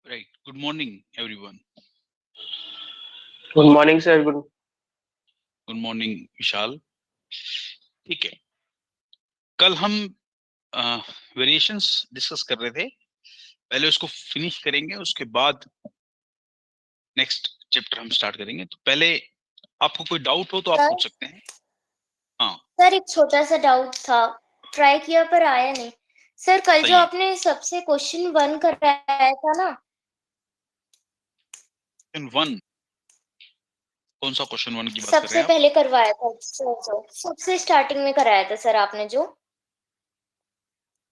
Right. Good morning, everyone. Good morning sir. Good. Good morning, विशाल. ठीक है. कल हम वेरिएशंस डिस्कस कर रहे थे. पहले उसको फिनिश करेंगे, उसके बाद नेक्स्ट चैप्टर हम स्टार्ट करेंगे. तो पहले आपको कोई डाउट हो तो आप सर पूछ सकते हैं. हाँ, सर एक छोटा सा डाउट था, ट्राई किया पर आया नहीं। सर कल सही जो है. आपने सबसे क्वेश्चन 1 कराया था ना, क्वेश्चन 1. कौन सा क्वेश्चन 1 की बात कर रहे सबसे हैं आप? पहले करवाया था सर, जो सबसे स्टार्टिंग में कराया था सर आपने, जो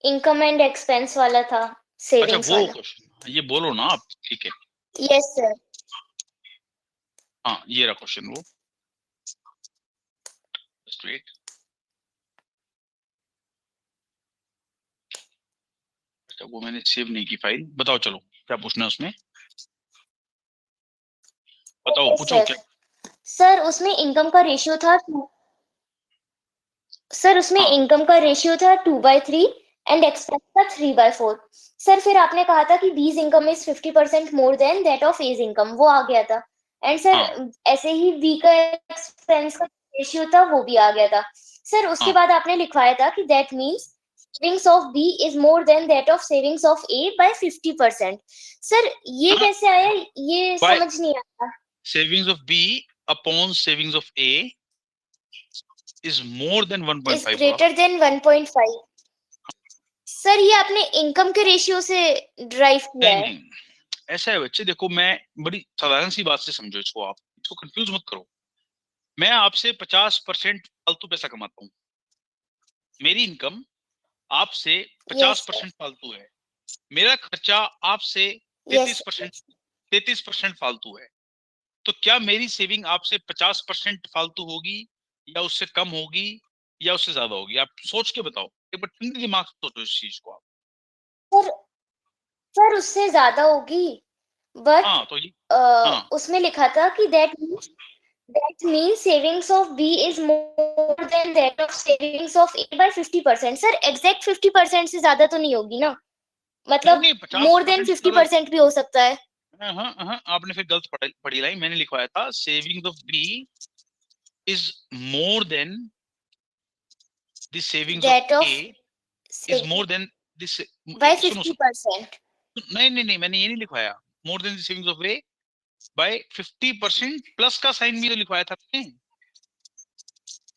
इनकम एंड एक्सपेंस वाला था, अच्छा, सेविंग्स वो वाला। क्वेश्चन ये बोलो ना आप. ठीक है. Yes sir. हाँ, ये रहा क्वेश्चन. वो स्ट्रेट. अच्छा, वो मैंने सेव नहीं की फाइल. बताओ, चलो क्या पूछना है उसमें. बताओ, ओके पूछो सर। क्या. सर उसमें इनकम का रेशियो था सर उसमें हाँ, इनकम का रेशियो था 2/3 एंड एक्सपेंस था 3/4। सर फिर आपने कहा था कि B's income is 50% more than that of A's income, वो आ गया था। एंड सर हाँ, ऐसे ही बी का एक्सपेंस का रेशियो था, वो भी आ गया था। सर उसके हाँ. बाद आपने लिखवाया था कि that means savings of B is more than that of savings of A by 50%। Sir ये हाँ, कैसे आया, ये बाय समझ नहीं आया। savings of B upon savings of A is more than is 1.5 बोला. Greater than 1.5। सर ये आपने इनकम के रेशियो से ड्राइव किया नहीं, है। नहीं. ऐसा है बच्चे, देखो, मैं बड़ी साधारण सी बात से समझो इसको. आप इसको कंफ्यूज मत करो. मैं आपसे 50% फालतू पैसा कमाता हूँ. मेरी इनकम आपसे यस पचास सर। परसेंट फालतू है. मेरा खर्चा आपसे यस 33% 33% फालतू है. तो क्या मेरी सेविंग आपसे 50% फालतू होगी, या उससे कम होगी, या उससे ज्यादा होगी? आप सोच के बताओ. एक बार ठंडे दिमाग से सोचो इस चीज को आप. सर। सर उससे ज्यादा होगी, बट हाँ, तो ये. हाँ, उसमें लिखा था कि that means savings of B is more than that of savings of A by 50%। Sir exact 50% से ज्यादा तो नहीं होगी ना, नहीं, मतलब नहीं, पचास मोर देन परसेंट से ज्यादा. 50% भी हो सकता है। हाँ, हाँ, हाँ, आपने फिर गलत पढ़ी लाइन. मैंने लिखवाया था savings of B is more than the savings of that of A is more than this. By सुनो, 50%। नहीं, नहीं, नहीं, मैंने ये नहीं लिखवाया. More than the savings of A by 50%, plus का साइन भी तो लिखवाया था मैंने.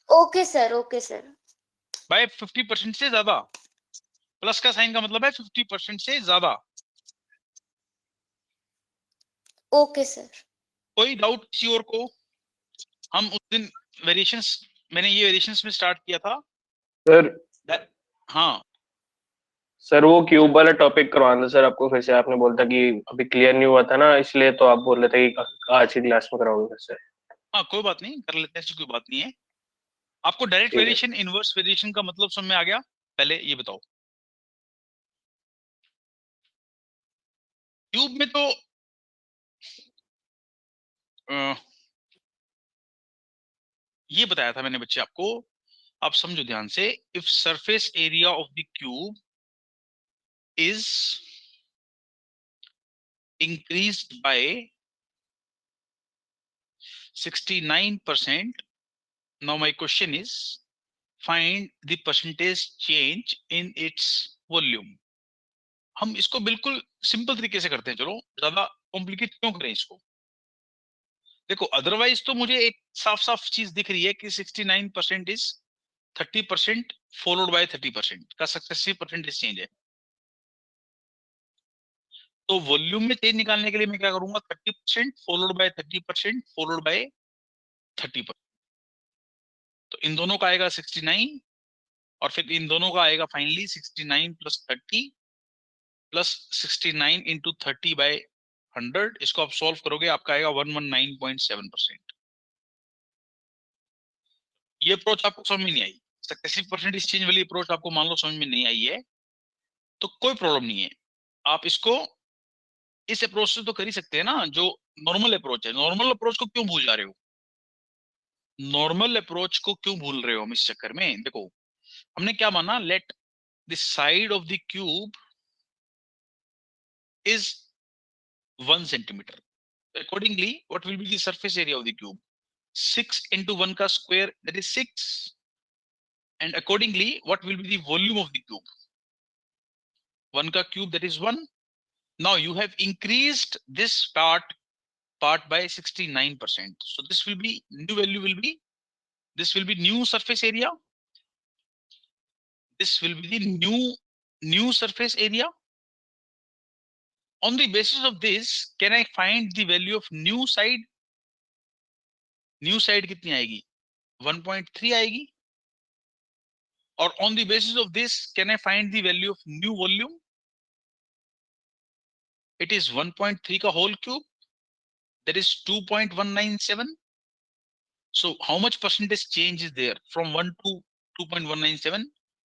Okay sir, okay sir. By 50% से ज्यादा. प्लस का साइन का मतलब है 50% से ज्यादा. Okay sir. कोई डाउट किसी और को? हम उस दिन वेरिएशंस, मैंने ये वेरिएशंस में स्टार्ट किया था. सर हाँ, सर वो क्यूब वाला टॉपिक करवाना था सर आपको फिर से। आपने बोला था कि अभी क्लियर नहीं हुआ था ना, इसलिए तो आप बोल रहे थे कि आज की क्लास में कराओगे फिर से। हाँ, कोई बात नहीं, कर लेते हैं, ऐसी कोई बात नहीं है. आपको डायरेक्ट ठीक है। वेरिएशन, इनवर्स वेरिएशन का मतलब समझ में आ गया? पहले ये बताओ. क्यूब में तो अ, ये बताया था मैंने बच्चे आपको. आप समझो ध्यान से. If surface area of the cube is increased by 69%. Now my question is find the percentage change in its volume. हम इसको बिल्कुल सिंपल तरीके से करते हैं. चलो, ज्यादा कॉम्प्लिकेट क्यों करें इसको. देखो, अदरवाइज तो मुझे एक साफ साफ चीज दिख रही है कि 69% इज 30% फॉलोड बाय 30% का सक्सेसिव परसेंटेज चेंज है. तो वॉल्यूम में चेंज निकालने के लिए मैं क्या करूंगा? 30% फॉलोड बाय 30% फॉलोड बाय 30%. तो इन दोनों का आएगा 69, और फिर इन दोनों का आएगा finally 69 plus 30 plus 69 into 30 by 100. इसको आप सॉल्व करोगे, आपका आएगा 119.7%. ये अप्रोच आपको समझ में नहीं आई? सक्सेसिव परसेंटेज चेंज वाली अप्रोच आपको मान लो समझ में नहीं आई है, तो कोई प्रॉब्लम नहीं है. आप इसको इस अप्रोच से तो कर ही सकते हैं ना, जो नॉर्मल अप्रोच है. नॉर्मल अप्रोच को क्यों भूल जा रहे हो? नॉर्मल अप्रोच को क्यों भूल रहे हो हम इस चक्कर में? देखो, हमने क्या माना? Let the side of the cube is 1 centimeter. Accordingly, what will be the surface area of the cube? 6 into 1 ka square, that is 6. And accordingly, what will be the volume of the cube? 1 ka cube, that is 1. Now you have increased this part by 69%. So this will be, new value will be, this will be new surface area. This will be the new surface area. On the basis of this, can I find the value of new side? New side कितनी आएगी? 1.3 आएगी. Or on the basis of this, can I find the value of new volume? It is 1.3 ka whole cube. That is 2.197. So how much percentage change is there from 1 to 2.197?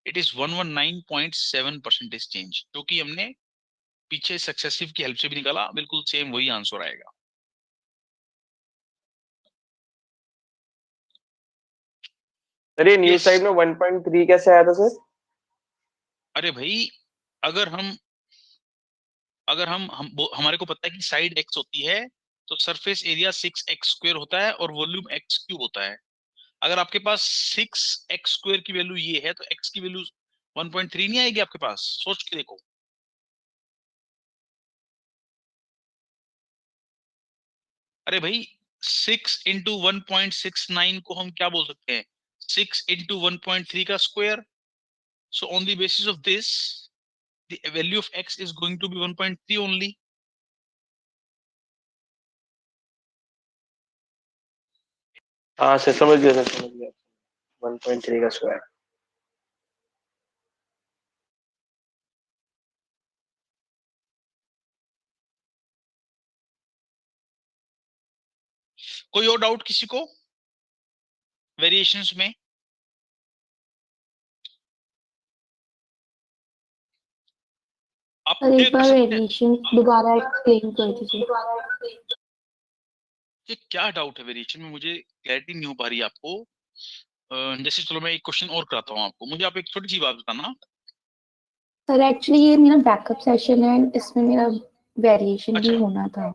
It is 119.7 percentage change. क्योंकि हमने पीछे successive की help से भी निकाला, बिल्कुल same वही answer आएगा. अरे न्यू साइड में 1.3 कैसे आया था सर? अरे भाई, अगर हमारे को पता है कि साइड x होती है, तो सरफेस एरिया 6x स्क्वायर होता है और वॉल्यूम x क्यूब होता है. अगर आपके पास 6x स्क्वायर की वैल्यू ये है, तो x की वैल्यू 1.3 नहीं आएगी आपके पास. सोच के देखो. अरे भाई, 6 इंटू 1.69 को हम क्या बोल सकते हैं? 6 इंटू 1.3 का square. So on the basis of this, the value of x is going to be 1.3 only. हाँ सर, समझ गया 1.3 का स्क्वायर. कोई और डाउट किसी को वेरिएशंस में? आप एक बार वेरिएशन दोबारा एक्सप्लेन कर दीजिए. ये क्या डाउट है वेरिएशन में? मुझे क्लैरिटी नहीं हो पा रही है आपको. जैसे चलो मैं एक क्वेश्चन और कराता हूँ आपको. मुझे आप एक छोटी सी बात बताना. सर एक्चुअली ये मेरा बैकअप सेशन है, इसमें मेरा वेरिएशन भी अच्छा. होना था.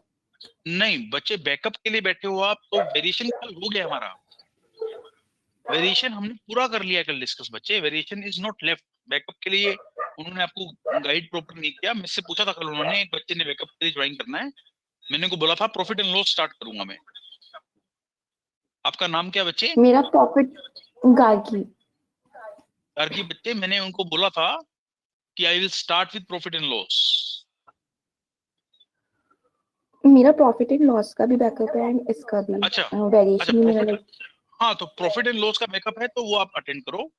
नहीं बच्चे, बैकअप के लिए बैठे हो आप, तो वेरिएशन कल हो गया हमारा. वेरिएशन हमने पूरा कर लिया कल डिस्कस बच्चे. Variation is not left. Backup के लिए उन्होंने आपको गाइड प्रॉपर नहीं किया. मुझसे पूछा था कल उन्होंने, एक बच्चे ने बैकअप के लिए ज्वाइन करना है. मैंने को बोला था प्रॉफिट एंड लॉस स्टार्ट करूंगा मैं. आपका नाम क्या बच्चे? मेरा प्रॉफिट गार्गी. गार्गी बच्चे, मैंने उनको बोला था कि I will start with profit and loss. मेरा प्रॉफिट एंड लॉस का भी बैकअप है एंड इसका भी. अच्छा. वेरिएशन भी मेरा प्रॉफिट, हाँ तो प्रॉफिट एंड लॉस का बैकअप है, तो वो आप अटेंड करो.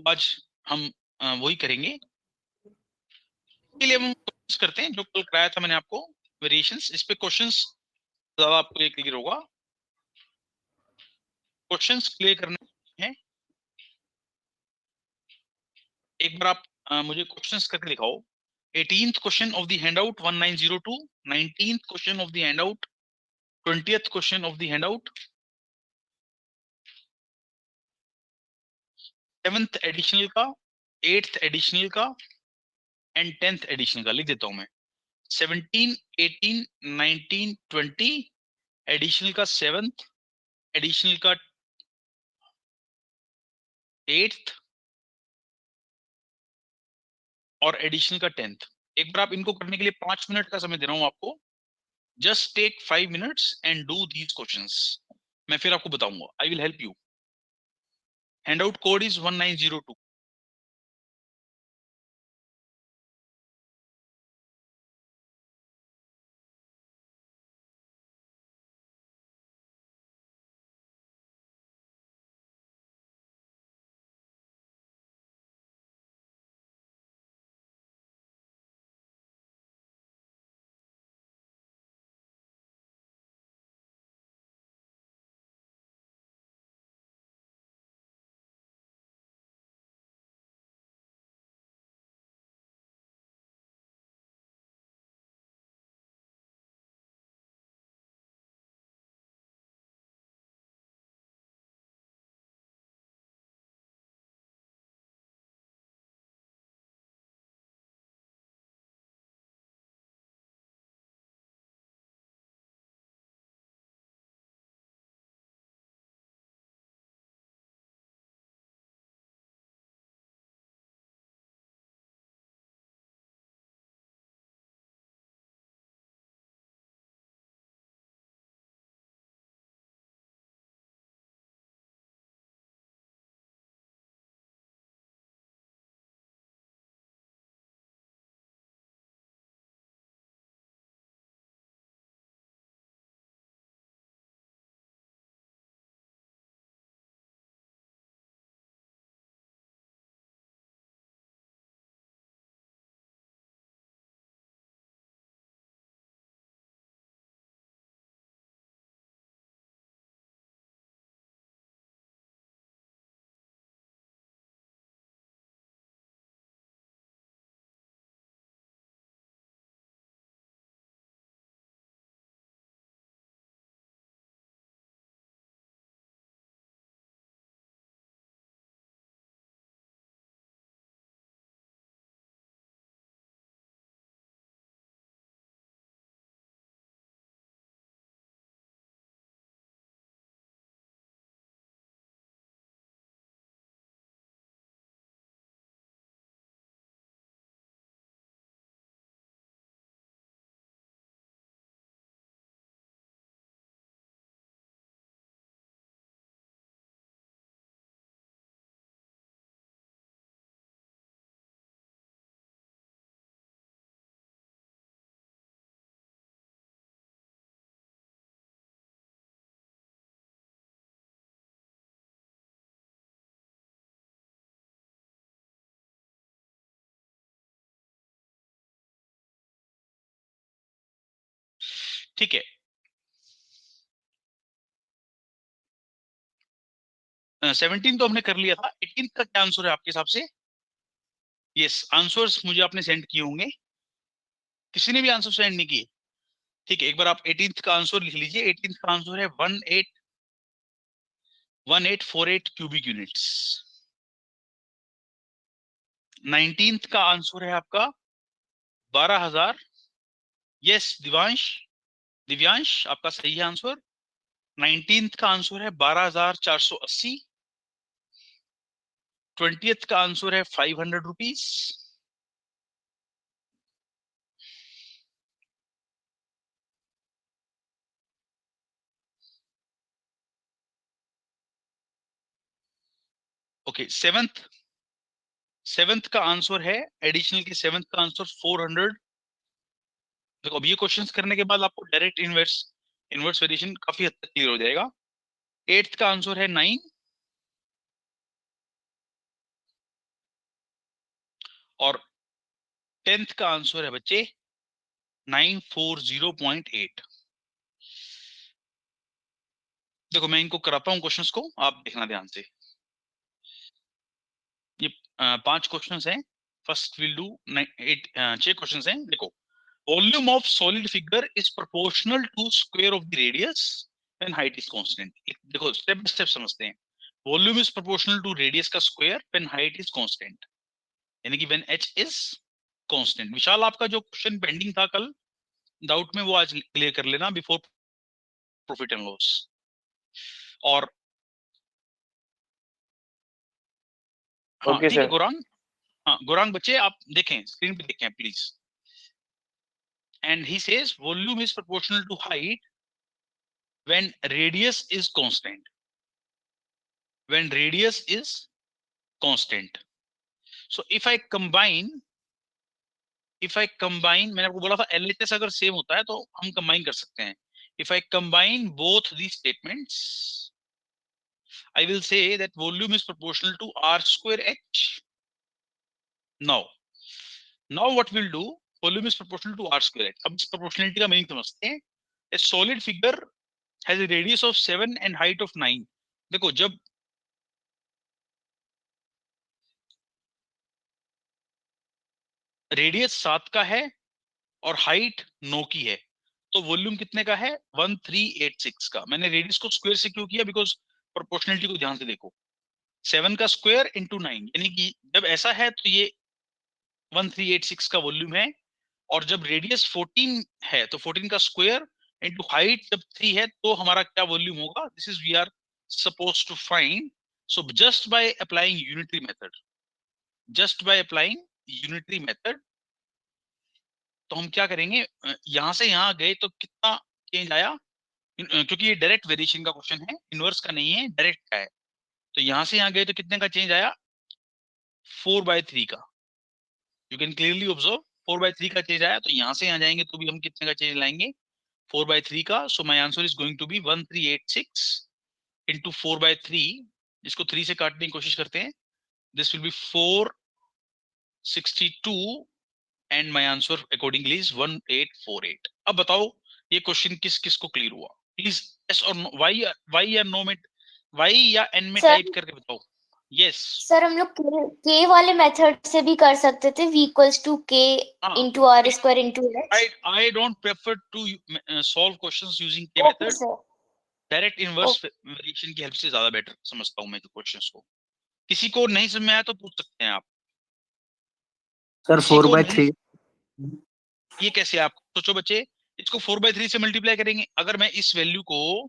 आज हम वही करेंगे. के लिए हम क्वेश्चंस करते हैं जो कल कराया था मैंने आपको, वेरिएशंस. इस पे क्वेश्चंस ज्यादा आपको ये क्लियर होगा. क्वेश्चंस क्लियर करने हैं. एक बार आप मुझे क्वेश्चंस करके दिखाओ. 18th question of the handout 1902, 19th question of the handout, 20th question of the handout, 7th additional का, 8th एडिशनल का एंड 10th एडिशनल का. लिख देता हूं मैं. 17, 18, 19, 20 एडिशनल का 7th, एडिशनल का 8th और एडिशनल का 10th. एक बार आप इनको करने के लिए 5 मिनट का समय दे रहा हूं आपको. Just take 5 minutes and do these questions. मैं फिर आपको बताऊंगा. I will help you. Handout code is 1902. ठीक है, 17 तो हमने कर लिया था, 18 का क्या आंसर है आपके हिसाब से? यस, आंसर्स मुझे आपने सेंड किए होंगे, किसी ने भी आंसर सेंड नहीं किए? ठीक है, एक बार आप 18th का आंसर लिख लीजिए। 18th का आंसर है 1848 क्यूबिक यूनिट्स। 19th का आंसर है आपका 12,000। यस दिव्यांश आपका सही है आंसर। 19th का आंसर है 12,480। 20th का आंसर है 500 रुपीज। ओके, सेवेंथ का आंसर है एडिशनल के 7th का आंसर 400। देखो, अब ये क्वेश्चंस करने के बाद आपको डायरेक्ट इनवर्स वेरिएशन काफी हद तक क्लियर हो जाएगा। 8th का आंसर है 9 और 10th का आंसर है बच्चे 940.8। देखो, मैं इनको कराता हूँ क्वेश्चंस को, आप देखना ध्यान से। ये 5 क्वेश्चंस हैं। फर्स्ट विल डू 6 क्वेश्चंस हैं। देखो, volume of solid figure is proportional to square of the radius when height is constant. देखो, स्टेप बाय स्टेप समझते हैं। Volume is proportional to radius का square when height is constant, यानी कि when h is constant. Vishal, आपका जो question pending था कल डाउट में, वो आज क्लियर कर लेना बिफोर प्रॉफिट एंड लॉस। और हाँ ओके ठीक है सर। गौरांग, हाँ गौरांग बच्चे आप देखें, स्क्रीन पे देखें please. And he says volume is proportional to height when radius is constant, when radius is constant. So if I combine, मैंने आपको बोला था LHS अगर सेम होता है तो हम कंबाइन कर सकते हैं। If I combine both the statements, I will say that volume is proportional to r square h. Now what we'll do, volume is proportional to r square h. अब इस proportionality का मीनिंग समझते हैं। A solid figure has a radius of 7 and height of 9. देखो, जब radius 7 का है और हाइट 9 की है, तो वॉल्यूम कितने का है? 1386 का। मैंने रेडियस को स्क्वायर से क्यों किया? बिकॉज प्रोपोर्शनलिटी को ध्यान से देखो, 7 का स्क्वायर इंटू 9, यानी कि जब ऐसा है तो ये 1386 का वॉल्यूम है। और जब रेडियस 14 है तो 14 का स्क्वायर इंटू हाइट जब 3 है तो हमारा क्या वॉल्यूम होगा? This is we are suppose to find. So just by applying unitary method, तो हम क्या करेंगे, यहां से यहां गए तो कितना चेंज आया? क्योंकि ये डायरेक्ट वेरिएशन का क्वेश्चन है, इनवर्स का नहीं है, डायरेक्ट का है। तो यहां से यहां गए तो कितने का चेंज आया? 4/3 का। यू कैन क्लियरली ऑब्जर्व 4/3 का चेंज आया। तो यहां से यहां जाएंगे तो भी हम कितने का चेंज लाएंगे? 4/3 का। So my answer is going to be 1386 into 4/3। इसको 3 से काटने की कोशिश करते हैं। This will be 462 and my answer accordingly is 1848। अब बताओ ये क्वेश्चन किस किस को क्लियर हुआ? प्लीज यस और नो, वाई या नो में, वाई या एन में सर टाइप करके बताओ। यस सर हम लोग के वाले मेथड से भी कर सकते थे, v equals to k into r square into h। I don't prefer to solve questions using K okay method. Sir. Direct inverse variation की हेल्प से ज्यादा बेटर समझता हूं मैं जो क्वेश्चंस को। किसी को नहीं समझ में आया तो पूछ सकते हैं आप। सर किसी को 4/3। ये कैसे? आप सोचो बच्चे, इसको 4/3 से मल्टीप्लाई करेंगे। अगर मैं इस वैल्यू को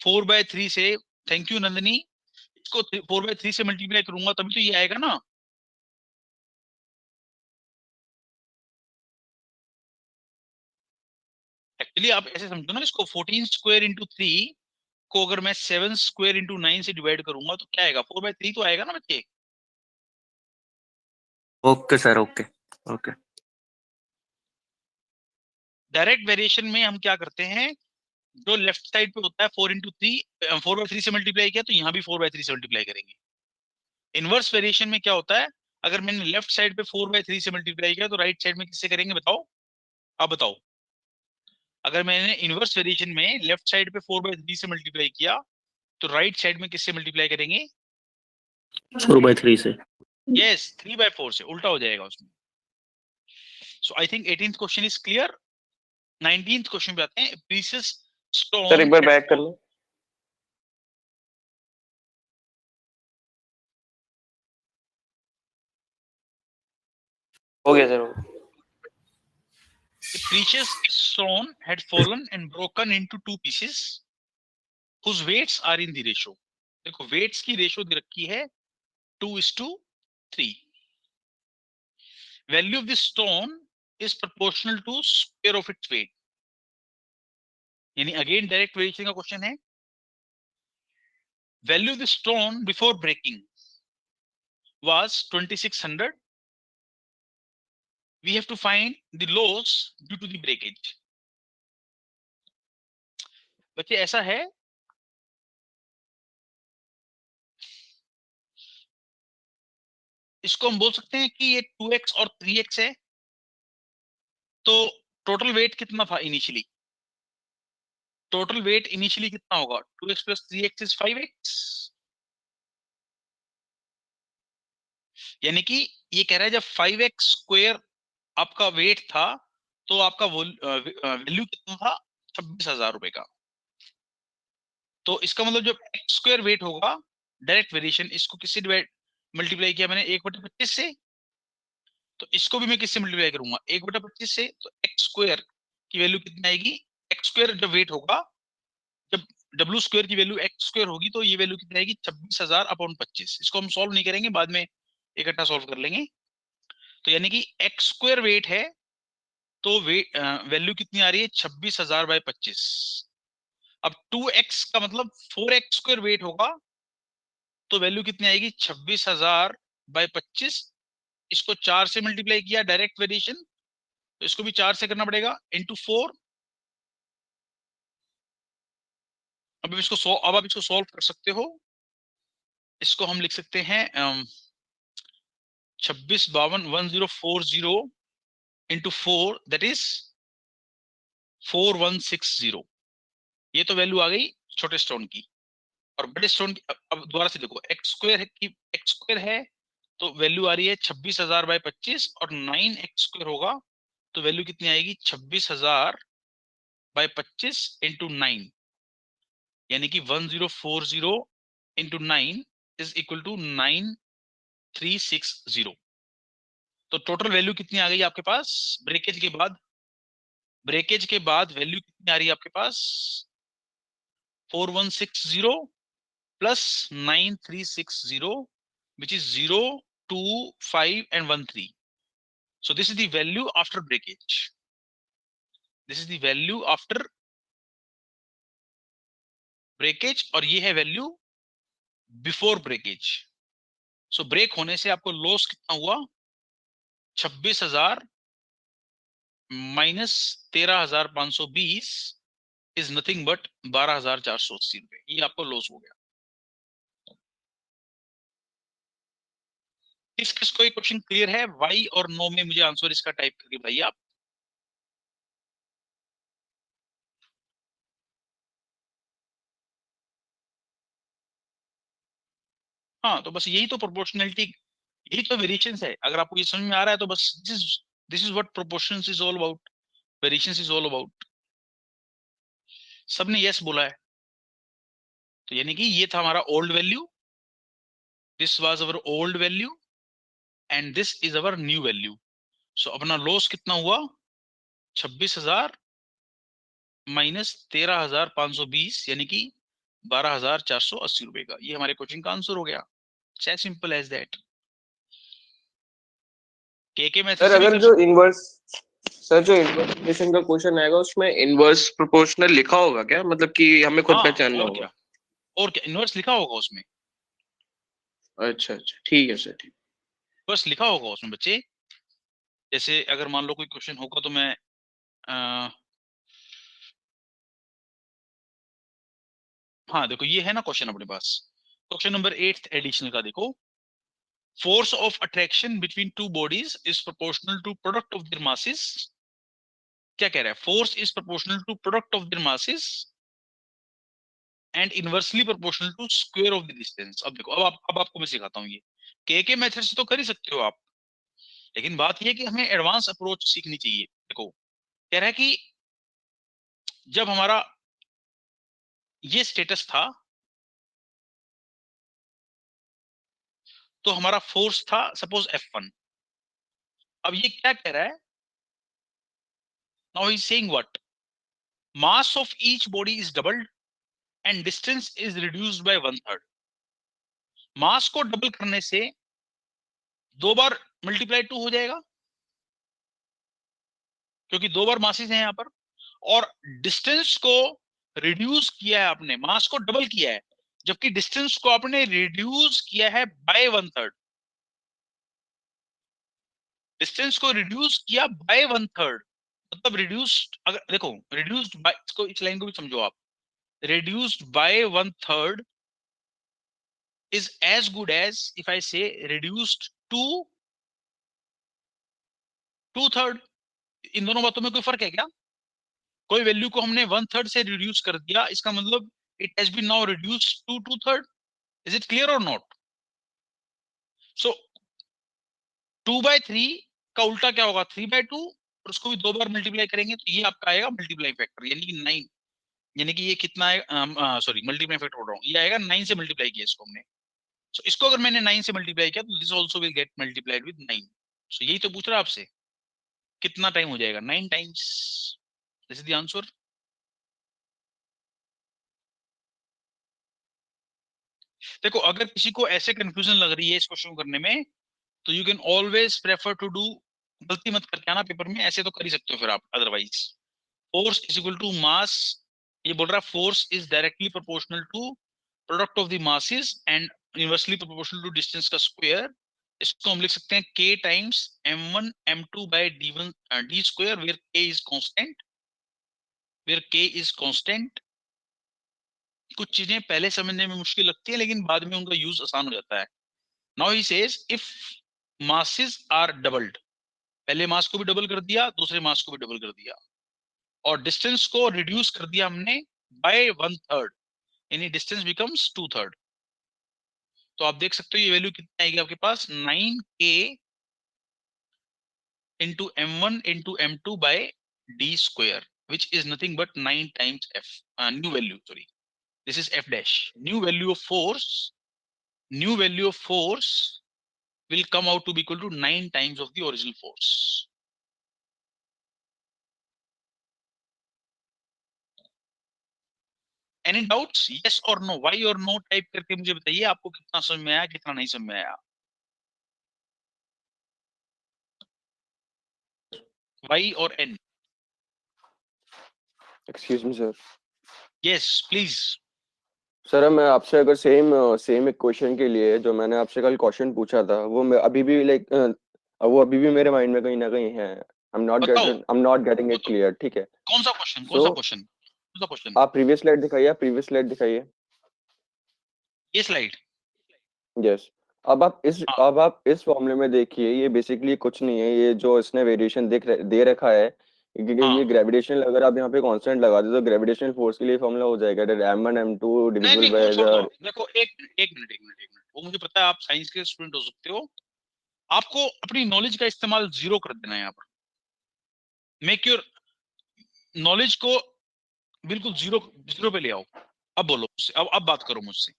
4/3 से, थैंक यू नंदिनी, इसको 4/3 से मल्टीप्लाई करूंगा तभी तो ये आएगा ना। एक्चुअली आप ऐसे समझो ना, इसको 14 स्क्वायर इंटू 3 को अगर मैं 7 स्क्वायर इंटू 9 से डिवाइड करूंगा तो क्या आएगा? 4/3 तो आएगा ना बच्चे। Okay sir, okay okay. Direct variation में हम क्या करते हैं, जो लेफ्ट साइड पे होता है 4/3 से मल्टीप्लाई किया तो यहाँ भी 4/3 से मल्टीप्लाई करेंगे। इनवर्स वेरिएशन में क्या होता है, अगर मैंने लेफ्ट साइड पे 4/3 से मल्टीप्लाई किया तो राइट साइड में किससे करेंगे? बताओ, आप बताओ। अगर मैंने इनवर्स वेरिएशन में लेफ्ट साइड पे 4/3 से मल्टीप्लाई किया तो राइट साइड में किससे मल्टीप्लाई करेंगे? 4/3 से। यस, 3/4 से, उल्टा हो जाएगा उसमें। So I think 18th question is clear. 19th question पे आते हैं। Precious stone. सर एक बार बैक कर लो। हो गया sir. The precious stone had fallen and broken into 2 pieces whose weights are in the ratio. देखो weights की रेशियो दे रखी है 2:3. Value of the stone is proportional to square of its weight. यानी again direct variation का question है। Value of the stone before breaking was 2600. We have to find the loss due to the breakage. बच्चे ऐसा है, इसको हम बोल सकते हैं कि ये 2x और 3x है। तो टोटल वेट कितना था इनिशियली? टोटल वेट इनिशियली कितना होगा? 2x plus 3x is 5x। यानी कि ये कह रहा है जब 5x स्क्वायर आपका वेट था तो आपका वैल्यू कितना था? 26,000 रुपए का। तो इसका मतलब जब x स्क्वायर वेट होगा, डायरेक्ट वेरिएशन, इसको किससे डिवाइड मल्टीप्लाई किया मैंने? 1/25 से। तो इसको भी मैं किससे मल्टीप्लाई करूंगा? 1/25 से। तो x स्क्वायर की वैल्यू कितनी आएगी? x स्क्वायर जब वेट होगा, जब डब्ल्यू स्क्वायर की वैल्यू एक्स स्क्वायर होगी तो ये वैल्यू कितनी आएगी? 26,000/25। इसको हम सॉल्व नहीं करेंगे, बाद में इकट्ठा सॉल्व कर लेंगे। तो यानी कि एक्स स्क्वायर वेट है तो वैल्यू कितनी आ रही है? 26,000/25। अब 2x का मतलब 4x स्क्वायर वेट होगा तो वैल्यू कितनी आएगी? 26,000/25। इसको 4 से मल्टीप्लाई किया, डायरेक्ट वेरिएशन, तो इसको भी 4 से करना पड़ेगा, इंटू 4। अब आप इसको सॉल्व कर सकते हो। इसको हम लिख सकते हैं 26521040 इंटू 4, दैट इज 4160। ये तो वैल्यू आ गई छोटे स्टोन की। और बड़े स्टोन की अब दोबारा से देखो, एक्स स्क्वायर है तो वैल्यू आ रही है 26,000/25 और 9x स्क्वायर होगा तो वैल्यू कितनी आएगी? 26,000/25 इंटू 9, यानी कि 1040 इंटू 9 इज इक्वल टू 9360। तो टोटल वैल्यू कितनी आ गई आपके पास ब्रेकेज के बाद? ब्रेकेज के बाद वैल्यू कितनी आ रही है आपके पास? 4160 plus 9360, which is 0, 2, 5 and 1, 3. So this is the value after breakage. This is the value after breakage और ये है value before breakage. So break होने से आपको लॉस कितना हुआ? 26,000 माइनस 13,520 इज नथिंग बट 12,480 रुपए। ये आपको लॉस हो गया। किसको ये क्वेश्चन क्लियर है? वाई और नो में मुझे आंसर इसका टाइप करके भाई आप। हाँ, तो बस यही तो प्रोपोर्शनलिटी, यही तो वेरिएशंस है। अगर आपको ये समझ में आ रहा है तो बस this is what proportions is all about, variations is all about. सबने यस बोला है, तो यानी कि ये था हमारा old value, this was our old value and this is our new value. So अपना लॉस कितना हुआ? 26,000 माइनस 13,520 यानी कि 12,480 रुपए का। ये हमारे क्वेश्चन का आंसर हो गया। As simple as that. K method sir से भी अगर कर जो इनवर्स रिलेशन का क्वेश्चन आएगा उसमें इनवर्स प्रोपोर्शनल लिखा होगा क्या? मतलब कि हमें खुद हाँ, पहचानना और होगा? क्या, और क्या, इनवर्स लिखा होगा उसमें। अच्छा अच्छा, ठीक है सर, ठीक। बस लिखा होगा उसमें बच्चे। जैसे अगर मान लो कोई क्वेश्चन होगा तो मैं हाँ देखो, ये है ना क्वेश्चन अपने पास, क्वेश्चन नंबर 8th एडिशन का देखो। Force of attraction between two bodies is proportional to product of their masses. क्या कह रहा है, force is proportional to product of their masses and inversely proportional to square of the distance. अब देखो, अब आपको मैं सिखाता हूँ ये के मेथड से तो कर ही सकते हो आप, लेकिन बात ये है कि हमें एडवांस अप्रोच सीखनी चाहिए। देखो कह रहा है कि जब हमारा ये स्टेटस था तो हमारा फोर्स था सपोज F1। अब ये क्या कह रहा है, now he is saying what, mass of each body is doubled and distance is reduced by 1/3। मास को डबल करने से 2 बार मल्टीप्लाई 2 हो जाएगा, क्योंकि 2 बार मासेस हैं यहाँ पर, और डिस्टेंस को रिड्यूस किया है आपने, मास को डबल किया है, जबकि डिस्टेंस को आपने रिड्यूस किया है बाय 1/3। डिस्टेंस को रिड्यूस किया बाय 1/3 मतलब रिड्यूस्ड, अगर देखो रिड्यूस्ड बाय, इसको इस लाइन को भी समझो आप, reduced by 1/3 is as good as if I say reduced to 2/3। इन दोनों बातों में कोई फर्क है क्या? कोई वैल्यू को हमने 1/3 से रिड्यूस कर दिया, इसका मतलब it has been now reduced to 2/3। is it clear or not? so 2/3 का उल्टा क्या होगा, 3/2, और उसको भी 2 बार मल्टीप्लाई करेंगे तो ये आपका आएगा मल्टीप्लाई फैक्टर, यानी कि 9, यानी कि ये कितना आएगा, सॉरी मल्टीप्लाई फैक्टर बोल रहा हूँ, ये आएगा 9 से मल्टीप्लाई किया इसको हमने। सो इसको अगर मैंने 9 से मल्टीप्लाई किया तो this also will get multiplied with 9। सो यही तो पूछ रहा है आपसे, कितना टाइम हो जाएगा, 9 times. This is the answer. देखो अगर किसी को ऐसे कंफ्यूजन लग रही है इस क्वेश्चन करने में, तो you can always prefer to do, गलती मत करके आना पेपर में, ऐसे तो कर ही सकते हो फिर आप। Otherwise force is equal to mass, ये बोल रहा है force is directly proportional to product of the masses and inversely proportional to distance का स्क्वायर। इसको हम लिख सकते हैं k times m1 m2 by d1 d square, where k is constant, where k is constant. कुछ चीजें पहले समझने में मुश्किल लगती है, लेकिन बाद में उनका यूज आसान हो जाता है। Now he says if masses are doubled, पहले मास को भी डबल कर दिया, दूसरे मास को भी डबल कर दिया, और डिस्टेंस को रिड्यूस कर दिया हमने बाय 1/3, यानी डिस्टेंस बिकम्स 2/3। तो आप देख सकते हो ये वैल्यू कितनी आएगी आपके पास, 9k into m1 into m2 by d square, which is nothing but 9 times f, new value, sorry, this is f dash, new value of force, new value of force will come out to be equal to 9 times of the original force। Any doubts? Yes or no, why or no type करके मुझे बताइए, आपको कितना समझ में आया, कितना नहीं समझ में आया। Y और N? Excuse me sir. Yes, please। Sir मैं आपसे अगर सेम एक क्वेश्चन के लिए जो मैंने आपसे कल क्वेश्चन पूछा था वो अभी भी वो अभी भी मेरे माइंड में कहीं ना कहीं है। बताओ। I'm not getting it clear। ठीक है, कौन सा क्वेश्चन, कौन सा So, क्वेश्चन, कौन सा क्वेश्चन? आप प्रीवियस स्लाइड दिखाइए। ये स्लाइड। यस, अब आप इस फॉर्मूले में देखिए, ये बेसिकली कुछ नहीं है, ये जो इसने वेरिएशन दे रखा है, क्योंकि हाँ। ये ग्रेविटेशनल, अगर आप यहाँ पे कांस्टेंट लगा दे तो ग्रेविटेशनल फोर्स के लिए फॉर्मूला हो जाएगा m1 m2 नहीं डिविजिबल नहीं, वो बाय छोड़ दो। द। देखो एक मिनट, वो मुझे पता है आप साइंस के स्टूडेंट हो सकते हो, आपको अपनी नॉलेज का इस्तेमाल जीरो कर देना है यहाँ पर। मेक योर नॉलेज को बिल्कुल जीरो पे ले आओ। अब बोलो मुझसे, अब बात करो मुझसे।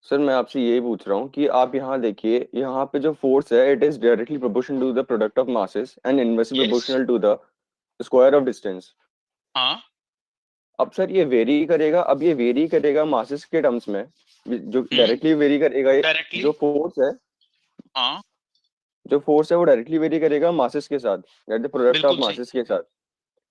सर मैं आपसे ये पूछ रहा हूँ कि आप यहाँ देखिए, यहाँ पे जो फोर्स है it is directly proportional to the product of masses and inversely Yes। Proportional to the square of distance. हाँ। अब सर ये वेरी करेगा, अब ये वेरी करेगा मासेस के टर्म्स में, जो डायरेक्टली वेरी करेगा डायरेक्टली। जो फोर्स है, हाँ वो डायरेक्टली वेरी करेगा मासेस के साथ, दैट द प्रोडक्ट ऑफ बिल्कुल सही। मासेस के साथ।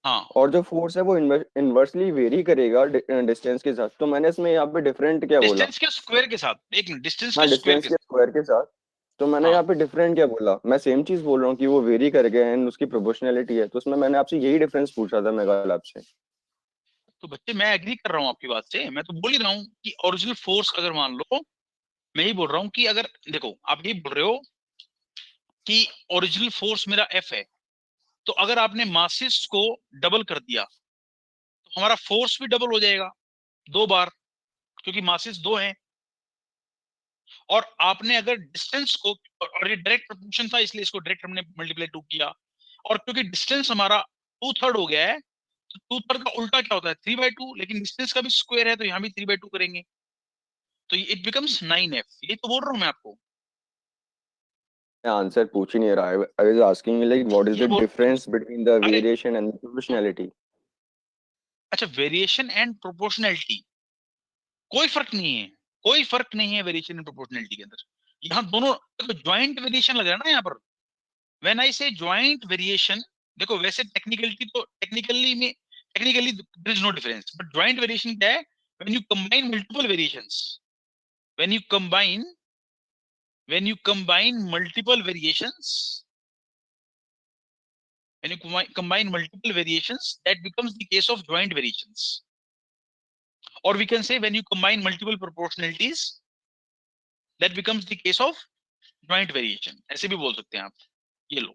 हाँ और जो फोर्स है वो इनवर्सली वेरी करेगा डिस्टेंस के साथ। तो मैंने इसमें यहाँ पे डिफरेंट क्या बोला? डिस्टेंस के स्क्वायर के साथ, एक मिनट, डिस्टेंस हाँ, के स्क्वायर डिस्टेंस के के साथ। स्क्वायर के साथ। तो मैंने हाँ यहाँ पे डिफरेंट क्या बोला? मैं सेम चीज बोल रहा हूँ कि वो वेरी कर गए एंड उसकी प्रोपोर्शनलिटी है, तो उसमें मैंने आपसे यही डिफरेंस पूछा था मैं कल आपसे। तो बच्चे मैं एग्री कर रहा हूँ आपकी बात से, मैं तो बोल ही रहा हूँ कि ओरिजिनल फोर्स अगर मान लो, मैं ही बोल रहा हूँ कि अगर देखो आप ये बोल रहे हो कि ओरिजिनल फोर्स मेरा F है, तो अगर आपने मासेस को डबल कर दिया तो हमारा फोर्स भी डबल हो जाएगा 2 बार, क्योंकि मासेस 2 हैं। और आपने अगर डिस्टेंस को, और ये डायरेक्ट प्रोपोर्शन था इसलिए इसको डायरेक्ट हमने मल्टीप्लाई 2 किया, और क्योंकि डिस्टेंस हमारा 2/3 हो गया है, तो 2/3 का उल्टा क्या होता है 3/2, लेकिन डिस्टेंस का भी स्क्वायर है तो यहाँ भी 3/2 करेंगे, तो इट बिकम्स 9f। ये तो बोल रहा हूँ मैं आपको, मैं आंसर पूछ ही नहीं रहा। I was asking like what is ये द बोल, डिफरेंस बिटवीन द अरे वेरिएशन एंड प्रोपोर्शनैलिटी? अच्छा, वेरिएशन एंड प्रोपोर्शनैलिटी कोई फर्क नहीं है, कोई फर्क नहीं है वेरिएशन एंड प्रोपोर्शनैलिटी के अंदर। यहाँ दोनों ज्वाइंट वेरिएशन लग रहा है ना यहाँ पर। व्हेन आई से ज्वाइंट वेरिएशन, देखो वैसे टेक्निकलिटी तो technically there is no difference, but joint variation क्या है? When you combine multiple variations, when you combine multiple variations, when you combine multiple variations, that becomes the case of joint variations. Or we can say when you combine multiple proportionalities, that becomes the case of joint variation. ऐसे भी बोल सकते हैं आप, ये लो,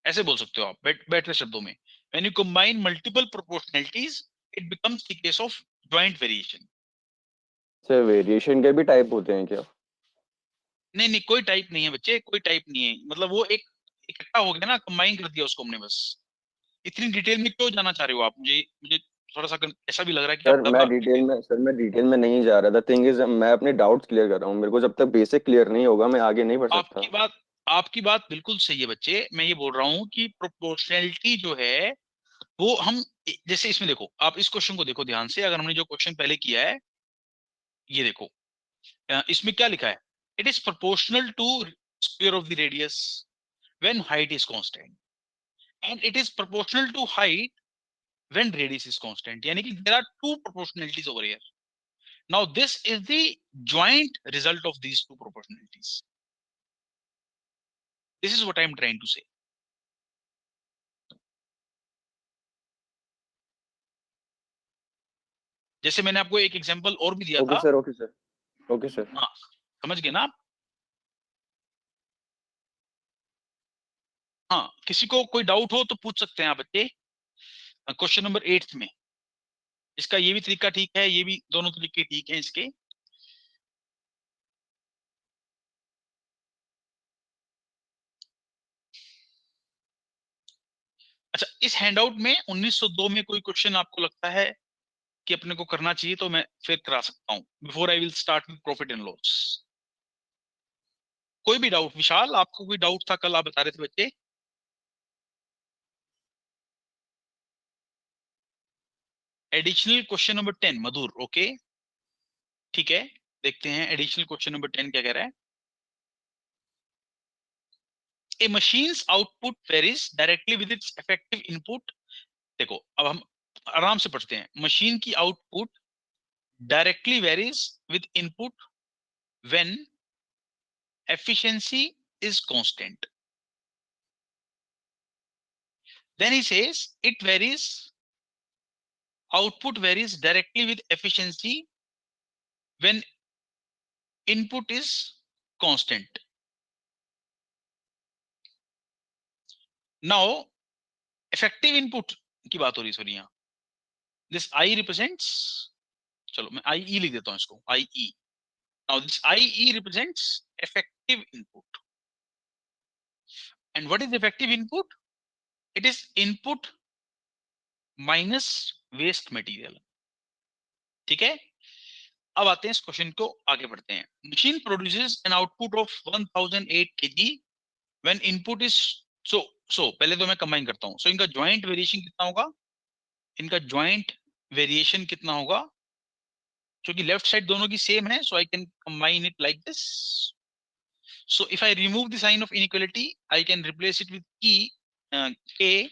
ऐसे बोल सकते हो आप बैठे शब्दों में, when you combine multiple proportionalities, it becomes the case of joint variation. Sir variation के भी टाइप होते हैं क्या? नहीं नहीं, कोई टाइप नहीं है बच्चे, कोई टाइप नहीं है, मतलब वो एक इकट्ठा हो गया ना, कंबाइन कर दिया उसको हमने बस। इतनी डिटेल में क्यों जाना चाह रहे हो आप? मुझे मुझे थोड़ा सा ऐसा भी लग रहा है कि आप ज्यादा मैं डिटेल में नहीं जा रहा था। थिंग इज मैं अपने डाउट्स क्लियर कर रहा हूँ। मेरे को जब तक बेसिक क्लियर नहीं होगा मैं आगे नहीं बढ़ सकता। आपकी बात बिल्कुल सही है बच्चे। मैं ये बोल रहा हूँ कि प्रोपोर्शनैलिटी जो है वो हम, जैसे इसमें देखो, आप इस क्वेश्चन को देखो ध्यान से, अगर हमने जो क्वेश्चन पहले किया है, ये देखो, इसमें क्या लिखा है? It is proportional to square of the radius when height is constant, and it is proportional to height when radius is constant. यानी कि there are two proportionalities over here. Now this is the joint result of these two proportionalities. This is what I am trying to say. जैसे मैंने आपको एक example और भी दिया था। Okay sir. हाँ, समझ गए ना आप? हाँ, किसी को कोई डाउट हो तो पूछ सकते हैं आप बच्चे। क्वेश्चन नंबर 8 में इसका ये भी तरीका ठीक है, ये भी, दोनों तरीके ठीक हैं इसके। अच्छा, इस हैंडआउट में 1902 में कोई क्वेश्चन आपको लगता है कि अपने को करना चाहिए तो मैं फिर करा सकता हूं, before I will start with profit and loss. कोई भी डाउट? विशाल, आपको कोई डाउट था? कल आप बता रहे थे बच्चे। एडिशनल क्वेश्चन नंबर 10, मधुर, ओके ठीक है। देखते हैं एडिशनल क्वेश्चन नंबर 10 क्या कह रहा है। A machine's output varies directly with its effective input. देखो अब हम आराम से पढ़ते हैं। मशीन की output directly varies with input when efficiency is constant. Then he says it varies, output varies directly with efficiency when input is constant. Now effective input की बात हो रही, सॉरी यहाँ this I represents, चलो मैं IE लिख देता हूँ इसको, IE. Now this IE represents effective input. And what is effective input? It is input minus waste material. ठीक है, अब आते हैं इस क्वेश्चन को, आगे बढ़ते हैं। Machine produces an output of 1008 kg when input is so पहले तो मैं कंबाइन करता हूं। सो इनका ज्वाइंट वेरिएशन कितना होगा? इनका ज्वाइंट वेरिएशन कितना होगा? क्योंकि लेफ्ट साइड दोनों की सेम है, so I can combine it like this. So if I remove the sign of inequality, I can replace it with k,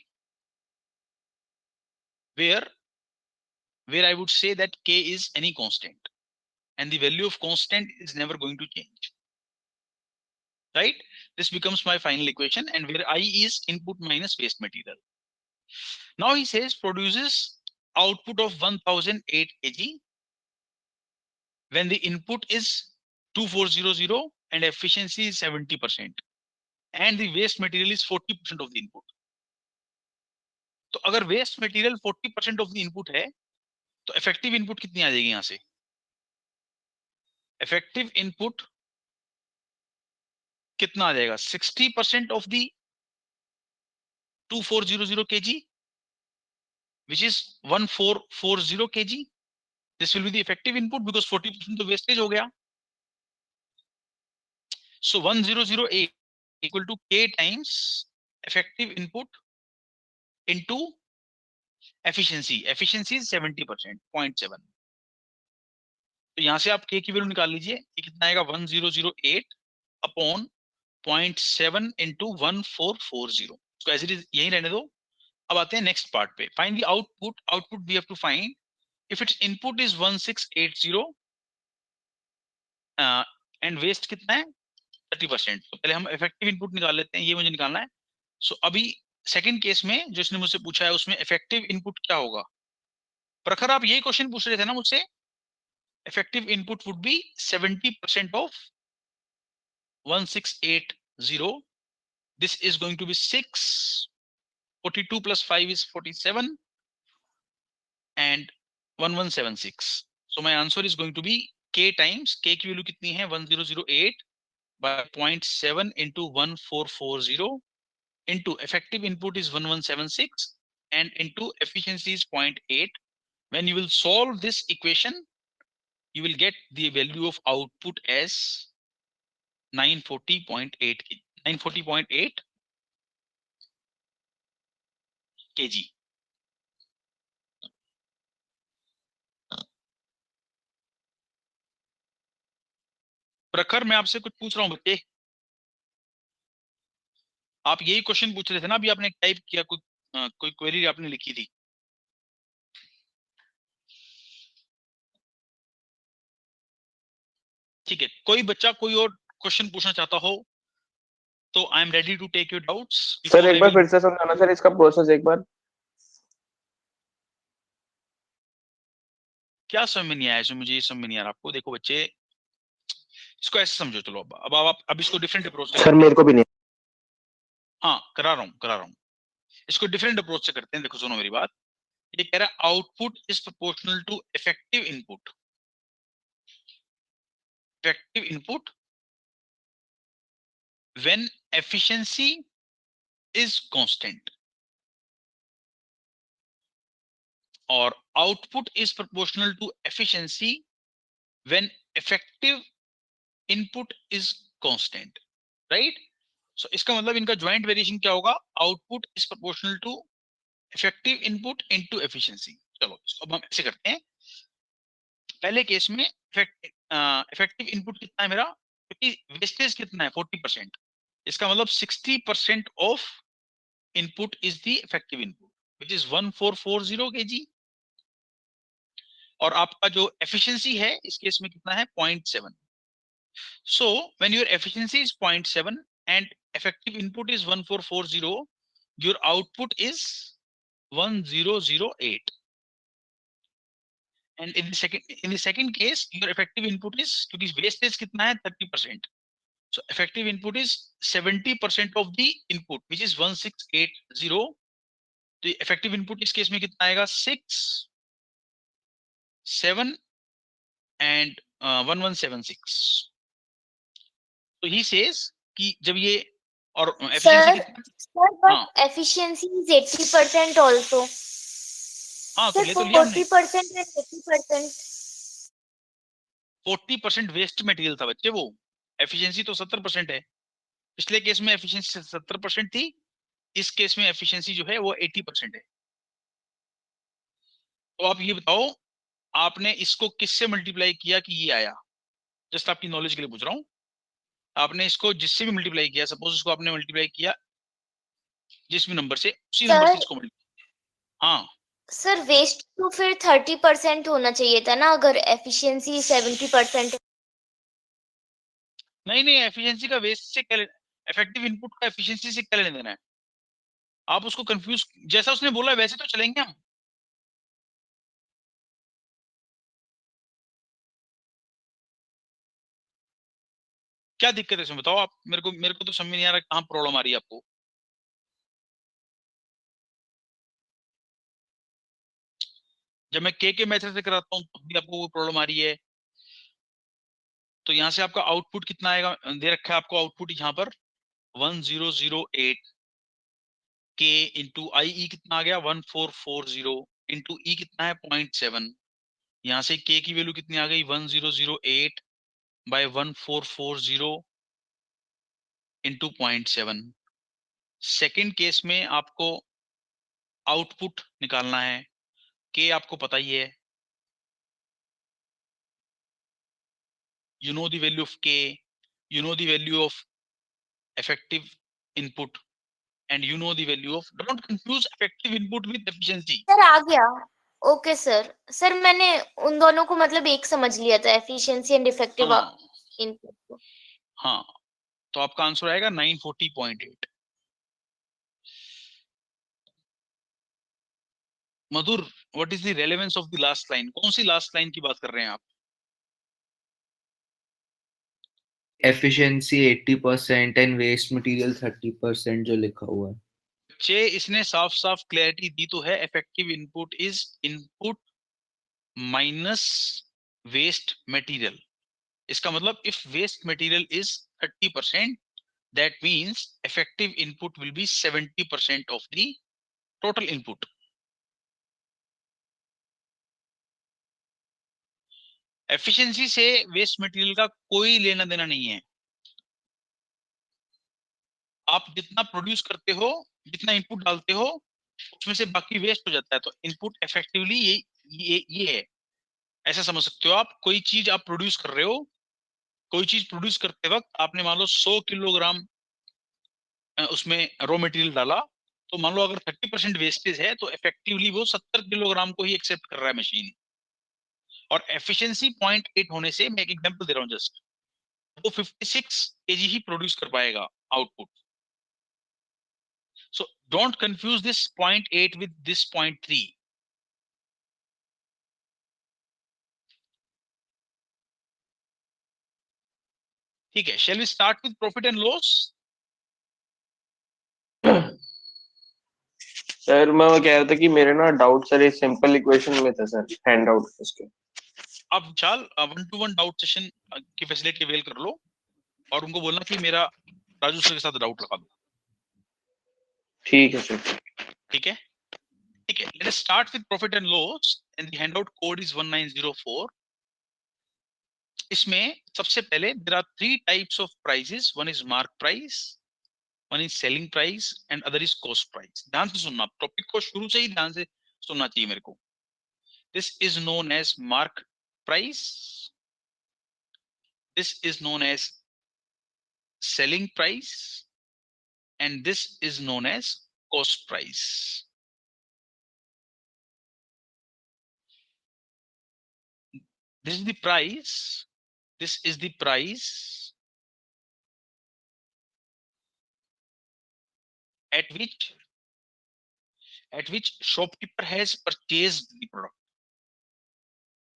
where I would say that k is any constant, and the value of constant is never going to change, right? This becomes my final equation, and where I is input minus waste material. Now he says produces output of 1008 kg when the input is 2400 and efficiency is 70%. and the waste material is 40% of the input. तो अगर waste material 40% of the input है तो effective input कितनी आ जाएगी यहां से? Effective input कितना आ जाएगा? 60% of the 2400 kg, which is 1440 kg. This will be the effective input because 40% तो wastage हो गया. So 1008 equal to K times effective input into efficiency. Efficiency is 70%, 0.7. तो यहां से आप K की वैल्यू निकाल लीजिए. ये कितना आएगा? 1008 अपॉन 0.7 into 1440. तो एज इट इज यही रहने दो. अब आते हैं नेक्स्ट पार्ट पे. Find the output. Output we have to find if it's input is 1680 and waste कितना है? 30%. तो पहले हम इफेक्टिव इनपुट निकाल लेते हैं. ये मुझे निकालना है. सो अभी सेकंड केस में जो इसने मुझसे पूछा है उसमें इफेक्टिव इनपुट क्या होगा? प्रखर आप यही क्वेश्चन पूछ रहे थे ना मुझसे. Effective input would be 70% of 1680. This is going to be 6. 42 plus 5 is 47 and 1176. So my answer is going to be K times K की वैल्यू कितनी है? 1008 by 0.7 into 1440 into effective input is 1176 and into efficiency is 0.8. When you will solve this equation, you will get the value of output as 940.8 940.8 kg. प्रखर मैं आपसे कुछ पूछ रहा हूं बच्चे. आप यही क्वेश्चन पूछ रहे थे ना अभी आपने टाइप किया, कोई क्वेरी आपने लिखी थी. ठीक है, कोई बच्चा कोई और क्वेश्चन पूछना चाहता हो तो I am ready to take your doubts. Sir एक बार फिर से समझाना सर इसका प्रोसेस एक बार. क्या समझ में नहीं आया? इसमें मुझे ये समझ में नहीं आ रहा आपको. देखो बच्चे, इसको ऐसे समझो. चलो अब आप इसको डिफरेंट अप्रोच से. सर मेरे को भी नहीं. हाँ करा रहा हूँ. इसको डिफरेंट अप्रोच से करते हैं. देखो सुनो मेरी बात. ये कह रहा है output is proportional to effective input. Effective input when efficiency is constant और output is proportional to efficiency when effective input is constant. Right? So इसका मतलब इनका ज्वाइंट वेरिएशन क्या होगा? Output is proportional to effective input into efficiency. चलो इसको अब हम ऐसे करते हैं. पहले केस में इफेक्टिव इनपुट कितना है मेरा? क्योंकि वेस्टेज कितना है? 40%. इसका मतलब 60% of input is the effective input which is 1440 kg. और आपका जो एफिशिएंसी है इस केस में कितना है? 0.7. So when your efficiency is 0.7 and effective input is 1440, your output is 1008. And in the second case your effective input is, क्योंकि wastage कितना है? 30%. So effective input is 70% of the input which is 1680. तो effective input इस case में कितना आएगा? 6, 7 and 1176. So he says कि जब ये और Sir, but हाँ. efficiency is 80% also. हाँ, Sir, तो ले तो लिया हमने. 40% and 80%. 40% वेस्ट मटेरियल था बच्चे. वो एफिशिएंसी तो 70% है. पिछले केस में एफिशिएंसी 70% थी. इस केस में एफिशिएंसी जो है वो 80% है. तो आप ये बताओ आपने इसको किससे मल्टीप्लाई किया कि ये आया? जस्ट आपकी नॉलेज के लिए पूछ रहा हूँ. आपने इसको जिससे भी मल्टीप्लाई किया, सपोज इसको आपने मल्टीप्लाई किया जिस भी नंबर से, उसी नंबर से इसको मल्टीप्लाई. हाँ सर वेस्ट तो फिर 30% होना चाहिए था ना अगर एफिशिएंसी 70%. नहीं, एफिशिएंसी का वेस्ट से क्या इफेक्टिव इनपुट का एफिशिएंसी से क्या लेने देना है? आप उसको कंफ्यूज, जैसा उसने बोला वैसे तो चलेंगे हम. क्या दिक्कत है इसमें बताओ आप मेरे को तो समझ नहीं आ रहा कहाँ प्रॉब्लम आ रही है आपको। जब मैं के मेथड से कराता हूँ तब भी आपको वो प्रॉब्लम आ रही है। तो यहाँ से आपका आउटपुट कितना आएगा, दे रखा है आपको आउटपुट यहाँ पर 1008 के इंटू आई ई कितना आ गया 1440 इंटू ई कितना है 0.7। यहाँ से के की वैल्यू कितनी आ गई 1008 बाय 1440 इंटू 0.7। सेकेंड केस में आपको आउटपुट निकालना है, के आपको पता ही है, you know the value of k, you know the value of effective input, and you know the value of, don't confuse effective input with efficiency. Sir आ गया। Okay sir. सर मैंने उन दोनों को मतलब एक समझ लिया था, एफिशिएंसी एंड इफेक्टिव हाँ इनपुट। हाँ, तो आपका आंसर आएगा 940.8। Madhur, what is the relevance of the last line? कौन सी लास्ट लाइन की बात कर रहे हैं आप? एफिशिएंसी 80% एंड वेस्ट मटेरियल 30% जो लिखा हुआ है। बच्चे इसने साफ साफ क्लैरिटी दी तो है, effective input is input minus waste material. इसका मतलब if waste material is 30%, that means effective input will be 70% of the total input. Efficiency से वेस्ट मटेरियल का कोई लेना देना नहीं है। आप जितना प्रोड्यूस करते हो, जितना इनपुट डालते हो, उसमें से बाकी वेस्ट हो जाता है। तो इनपुट इफेक्टिवली ये है, ऐसा समझ सकते हो आप। कोई चीज आप प्रोड्यूस कर रहे हो, कोई चीज प्रोड्यूस करते वक्त आपने मान लो 100 किलोग्राम उसमें रॉ मटेरियल डाला, तो मान लो अगर 30% वेस्टेज है तो इफेक्टिवली वो 70 किलोग्राम को ही एक्सेप्ट कर रहा है मशीन। और एफिशिएंसी 0.8 होने से, मैं एक एग्जांपल दे रहा हूं जस्ट, वो 56 केजी ही प्रोड्यूस कर पाएगा output. So don't confuse this 0.8 with this 0.3। ठीक है, shall we start with profit and loss? Sir मैं वो कह रहा था कि मेरे ना डाउट सर एक सिंपल इक्वेशन में था सर, हैंड आउट उसके। अब विशाल 1-to-1 डाउट सेशन की फैसिलिटी अवेल कर लो और उनको बोलना कि मेरा राजू सर के साथ डाउट लगा दो। ठीक है सर। ठीक है, ठीक है। Let's start with profit and loss and the handout code is 1904। इसमें सबसे पहले there are 3 types of prices, one is mark price, one is selling price and other is cost price. ध्यान से सुनना, टॉपिक को शुरू से ही ध्यान से सुनना चाहिए मेरे को। This is known as mark price, this is known as selling price, and this is known as cost price. This is the price, this is the price at which shopkeeper has purchased the product,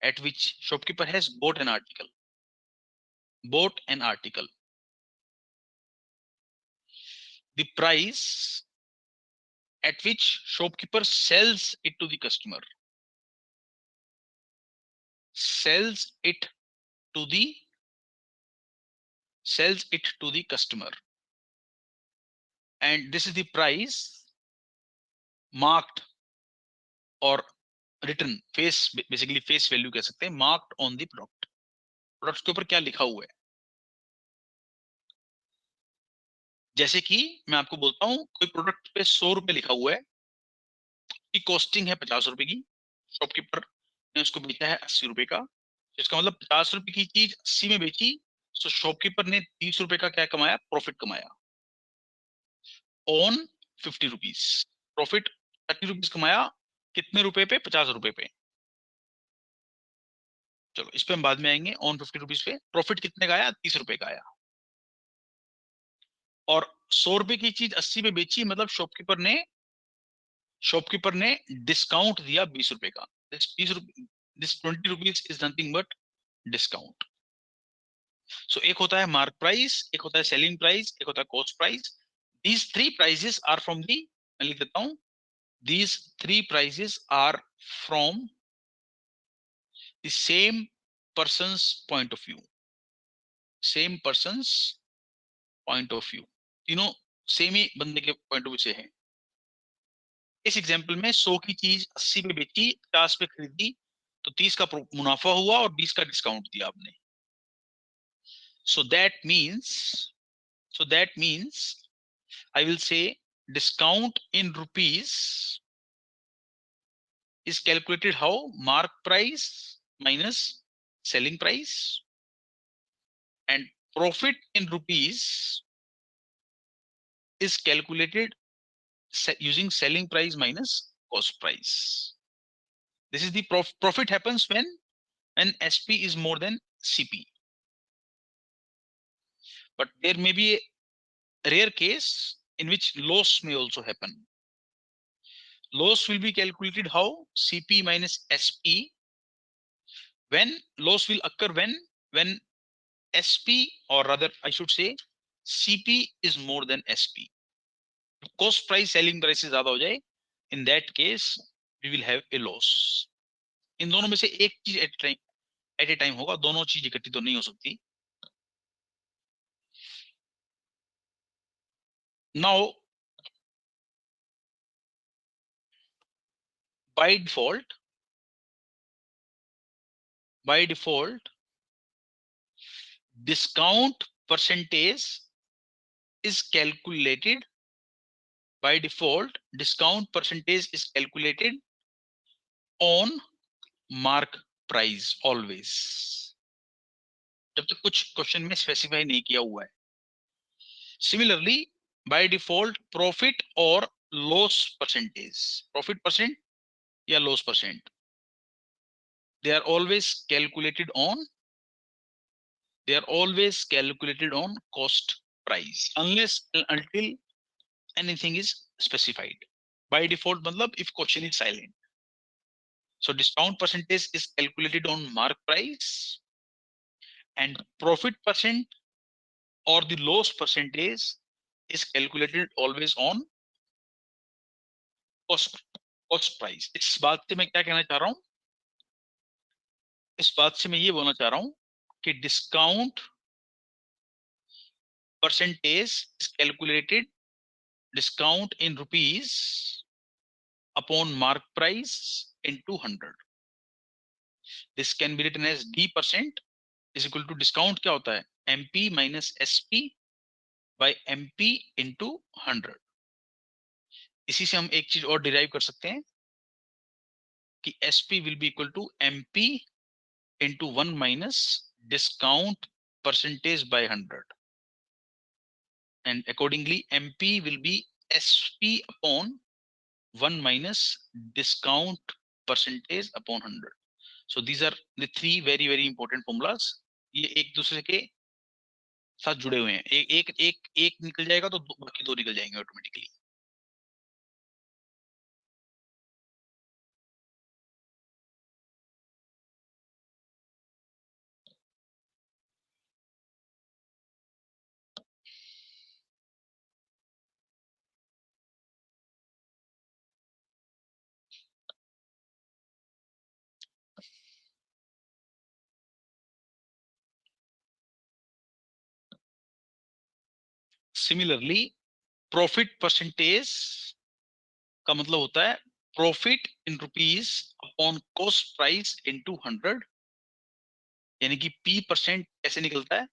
at which shopkeeper has bought an article, the price at which shopkeeper sells it to the customer, sells it to the customer, and this is the price marked or written face, basically face value कह सकते हैं, marked on the product। Product के ऊपर क्या लिखा हुआ है। जैसे कि मैं आपको बोलता हूं कोई प्रोडक्ट पे 100 रुपए लिखा हुआ है, की कॉस्टिंग है 50 रुपए की, शॉपकीपर ने उसको बेचा है 80 रुपए का, इसका मतलब 50 रुपए की चीज 80 में बेची, तो शॉपकीपर ने 30 रुपए का क्या कमाया, प्रॉफिट कमाया ऑन 50 रुपीज। प्रॉफिट 30 रुपीज कमाया कितने रुपए पे, 50 रुपए पे। चलो इस पे हम बाद में आएंगे। ऑन 50 रुपीज पे प्रॉफिट कितने का आया, 30 रुपए का आया। और 100 रुपए की चीज 80 में बेची, मतलब शॉपकीपर ने डिस्काउंट दिया 20 रुपए का। दिस 20 रुपए, this 20 rupees is nothing but discount. So एक होता है मार्क प्राइस, एक होता है सेलिंग प्राइस, एक होता है cost price. These three prices are from the, मैं लिख देता हूं, these three prices are from the same person's point of view. Same person's point of view, तीनों सेम ही बंदे के पॉइंट ऑफ व्यू से है. इस एग्जांपल में 100 की चीज 80 पे बेची, 50 पे खरीदी, तो 30 का मुनाफा हुआ और 20 का डिस्काउंट दिया आपने. So that means I will say discount in rupees is calculated how? Mark price minus selling price, and profit in rupees is calculated using selling price minus cost price. This is the profit happens when SP is more than CP. But there may be a rare case in which loss may also happen. Loss will be calculated how? CP minus SP. When loss will occur when SP, or rather I should say CP is more than SP. Cost price selling price से ज्यादा हो जाए, in that case we will have a loss. इन दोनों में से एक चीज at a time होगा, दोनों चीज इकट्ठी तो नहीं हो सकती. Now by default discount percentage is calculated. By default discount percentage is calculated on mark price always, जब तक कुछ क्वेश्चन में स्पेसिफाई नहीं किया हुआ है. Similarly by default profit or loss percentage, profit percent या loss percent, they are always calculated on cost price unless until anything is specified. By default matlab if question is silent. So discount percentage is calculated on mark price, and profit percent or the loss percentage is calculated always on cost price. इस बात से मैं क्या कहना चाह रहा हूं? इस बात से मैं ये बोलना चाह रहा हूं कि discount percentage is calculated, discount in rupees upon mark price into 100. This can be written as D% is equal to discount क्या होता है? MP minus SP by MP into 100. इसी से हम एक चीज और डिराइव कर सकते हैं कि SP will be equal to MP into 1 minus discount percentage by 100. And accordingly MP will be SP upon 1 minus discount percentage upon 100. So these are the three very very important formulas. ये एक दूसरे के साथ जुड़े हुए हैं. एक निकल जाएगा तो बाकी दो निकल जाएंगे ऑटोमेटिकली. सिमिलरली प्रॉफिट परसेंटेज का मतलब होता है profit in rupees upon cost price into 100. यानी कि P% कैसे निकलता है?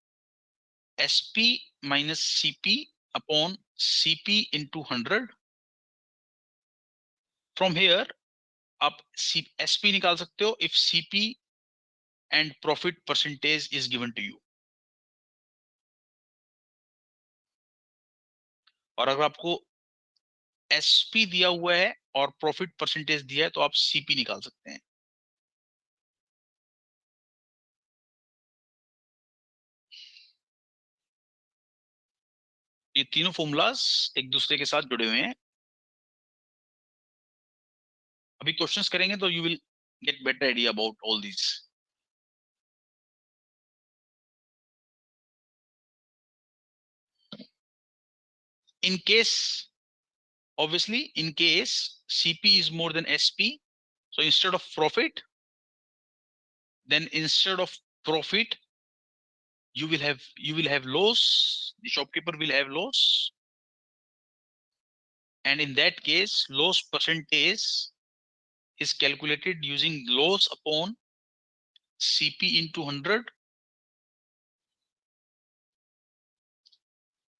SP minus CP upon CP into 100. From here आप SP निकाल सकते हो if CP and profit percentage is given to you. और अगर आपको SP दिया हुआ है और प्रॉफिट परसेंटेज दिया है तो आप CP निकाल सकते हैं. ये तीनों फॉर्मूलाज एक दूसरे के साथ जुड़े हुए हैं. अभी क्वेश्चंस करेंगे तो you will get better idea about all this. in case, obviously, in case CP is more than SP, so instead of profit, then instead of profit, you will have loss. The shopkeeper will have loss, and in that case, loss percentage is calculated using loss upon CP into 100.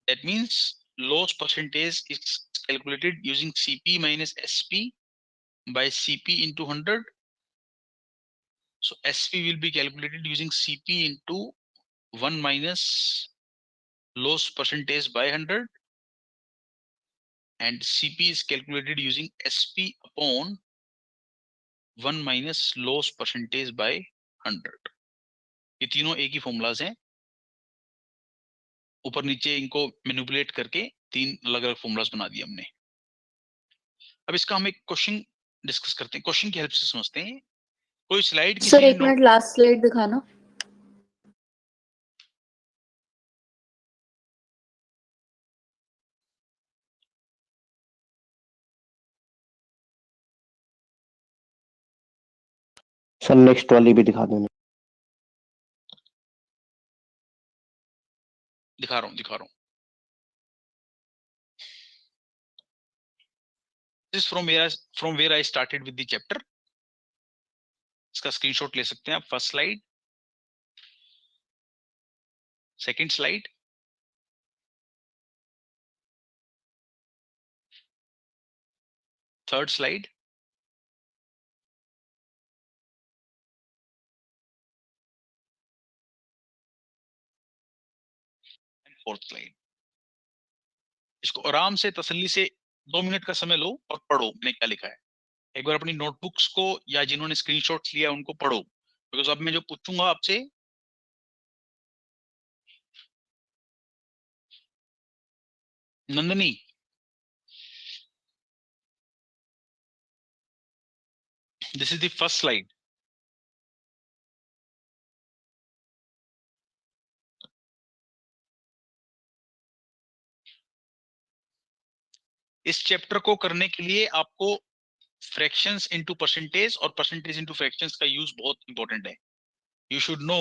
That means loss percentage is calculated using CP minus SP by CP into 100. So SP will be calculated using CP into 1 minus loss percentage by 100, and CP is calculated using SP upon 1 minus loss percentage by 100. ये तीनों एक ही formulas हैं, ऊपर नीचे इनको manipulate करके तीन अलग अलग फॉर्मूलाज बना दिए हमने। अब इसका हम एक क्वेश्चन डिस्कस करते हैं, क्वेश्चन की हेल्प से समझते हैं। कोई स्लाइड किसी सर एक मिनट लास्ट स्लाइड दिखाना। सर नेक्स्ट वाली भी दिखा देना। दिखा रहा हूँ। This is from where I started with the chapter. इसका स्क्रीनशॉट ले सकते हैं आप। First slide, second slide, third slide, and fourth slide. इसको आराम से तसल्ली से 2 मिनट का समय लो और पढ़ो मैंने क्या लिखा है। एक बार अपनी नोटबुक्स को या जिन्होंने स्क्रीनशॉट्स लिया उनको पढ़ो, बिकॉज अब मैं जो पूछूंगा आपसे Nandini, this is the first slide. इस चैप्टर को करने के लिए आपको फ्रैक्शंस इनटू परसेंटेज और परसेंटेज इनटू फ्रैक्शंस का यूज बहुत इंपॉर्टेंट है। You should know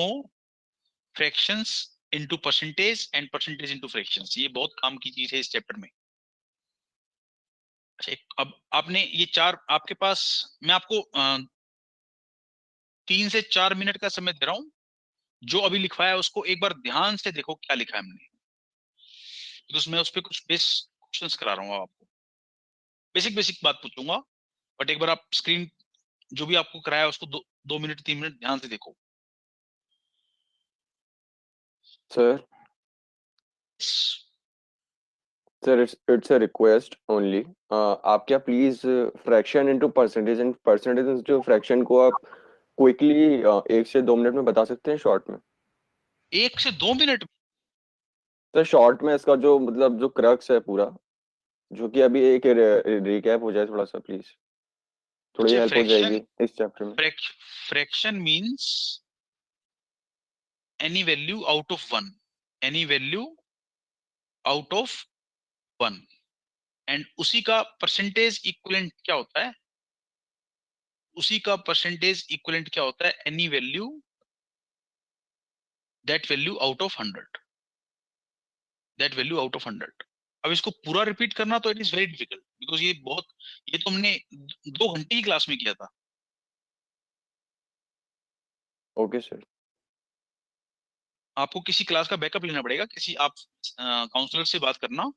fractions into percentage and percentage into fractions, ये बहुत काम की चीज है इस चैप्टर में। अच्छा, अब आपने ये चार, आपके पास मैं आपको 3 से 4 मिनट का समय दे रहा हूं। जो अभी लिखवाया है उसको एक बार ध्यान से देखो क्या लिखा है हमने, तो उसमें उस पर कुछ बेसिक क्वेश्चंस करा रहा हूँ आपको, बेसिक बात पूछूंगा, बट एक बार आप स्क्रीन जो भी आपको कराया उसको 2 मिनट 3 मिनट ध्यान से देखो। Sir it's a request only, आप क्या please fraction into percentage and percentage into fraction को आप क्विकली 1 से 2 मिनट में बता सकते हैं शॉर्ट में? 1 से 2 मिनट? सर शॉर्ट में इसका जो मतलब जो क्रक्स है पूरा, जो कि अभी एक रिकैप हो जाए थोड़ा सा प्लीज, थोड़ी हेल्प हो जाएगी इस चैप्टर में। Fraction means any value out of 1, any value out of 1, and उसी का परसेंटेज इक्विवेलेंट क्या होता है? उसी का परसेंटेज इक्विवेलेंट क्या होता है? Any value, that value out of 100, that value out of 100। अब इसको पूरा रिपीट करना तो it is very difficult, because ये तो हमने 2 घंटे की क्लास में किया था। Okay sir. आपको किसी क्लास का बैकअप लेना पड़ेगा, किसी आप काउंसलर से बात करना,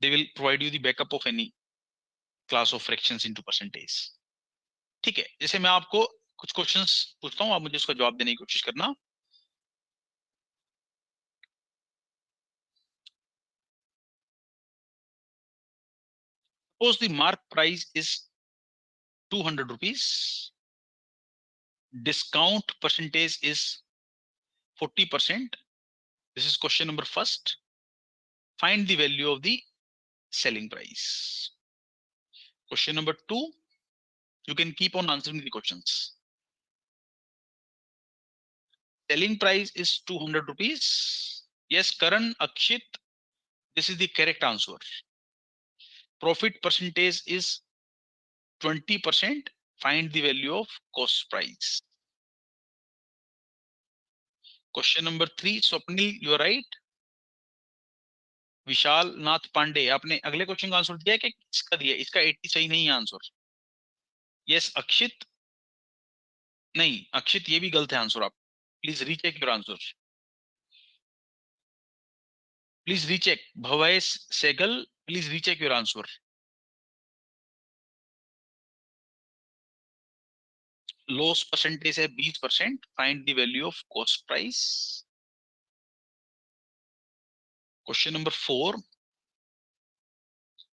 they will provide you the backup of any class of fractions into percentage. ठीक है, जैसे मैं आपको कुछ क्वेश्चंस पूछता हूं, आप मुझे उसका जवाब देने की कोशिश करना। Suppose the mark price is 200 rupees, discount percentage is 40%. This is question number first. Find the value of the selling price. Question number 2, you can keep on answering the questions. Selling price is 200 rupees. Yes, Karan, Akshit, this is the correct answer. profit percentage is 20%, find the value of cost price. Question number 3, Swapnil, you are right. विशाल नाथ पांडे, आपने अगले question का answer दिया कि इसका दिया? इसका 80 सही नहीं है आंसर। यस अक्षित, नहीं अक्षित ये भी गलत है आंसर। आप please recheck your answer, please recheck. Bhavesh Sehgal, please recheck your answer. Loss percentage है 20%, find the value of cost price. Question number 4,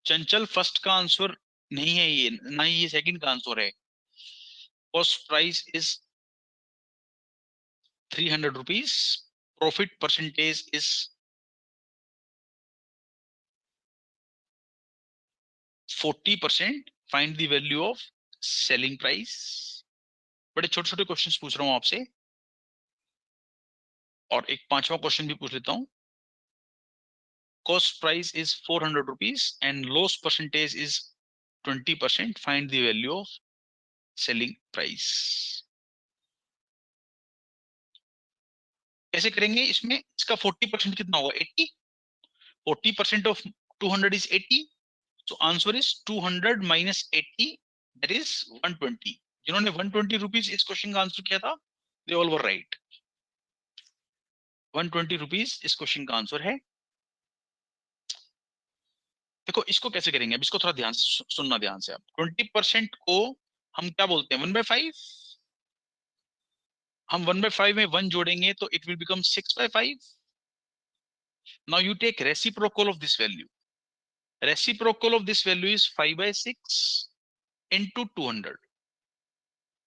Chanchal first का आंसर नहीं है ये, ना ही ये सेकंड का आंसर है। Cost price is 300 rupees, profit percentage is 40%, find the value of selling price. बड़े छोटे छोटे क्वेश्चंस पूछ रहा हूं आपसे, और एक 5वां क्वेश्चन भी पूछ लेता हूं। Cost price is 400 rupees and loss percentage is 20%, find the value of selling price. कैसे करेंगे इसमें? इसका 40% कितना होगा? 80। 40% of 200 is 80, so answer is 200 minus 80, that is 120। जिन्होंने 120 रुपीज इस क्वेश्चन का आंसर किया था, they all were right. 120 rupees इस क्वेश्चन का आंसर है। देखो इसको कैसे करेंगे, अब इसको थोड़ा ध्यान से सुनना, ध्यान से आप। 20% को हम क्या बोलते हैं? 1/5। हम 1/5 में 1 जोड़ेंगे तो it will become 6/5। Now you take reciprocal of this value. Reciprocal of this value is 5/6 into 200.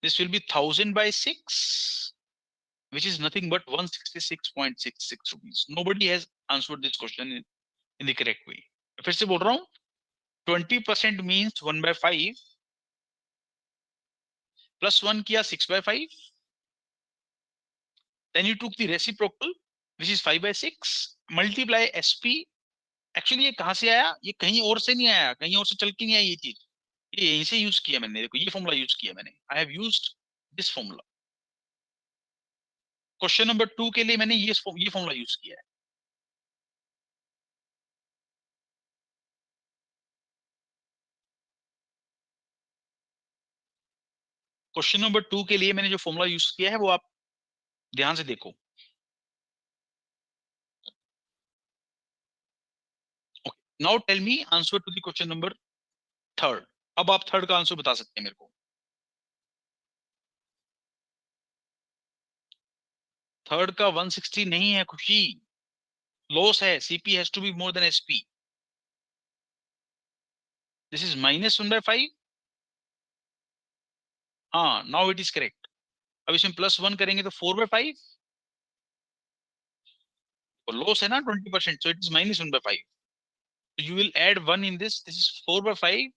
This will be 1000/6, which is nothing but 166.66 rupees. Nobody has answered this question in the correct way. फिर से बोल रहा हूं, 20% means 1/5 plus 1 किया 6/5. Then you took the reciprocal, which is 5/6, multiply SP. Actually ये कहां से आया? ये कहीं और से नहीं आया, कहीं और से चल के नहीं आई ये चीज, ये यहीं से यूज किया मैंने। देखो ये फॉर्मूला यूज किया मैंने, I have used this formula. Question number 2 के लिए मैंने ये फॉर्मूला यूज किया है। क्वेश्चन नंबर 2 के लिए मैंने जो फॉर्मूला यूज किया है वो आप ध्यान से देखो। Now tell me answer to the question number 3। अब आप थर्ड का आंसर बता सकते हैं मेरे को। थर्ड का 160 नहीं है खुशी, लॉस है। CP has to be more than SP. This is -1/5। हाँ, नाउ इट इज करेक्ट। अब इसमें +1 करेंगे तो 4/5, और लॉस है ना 20%, so it is -1/5. So you will add 1 in this. This is 4/5.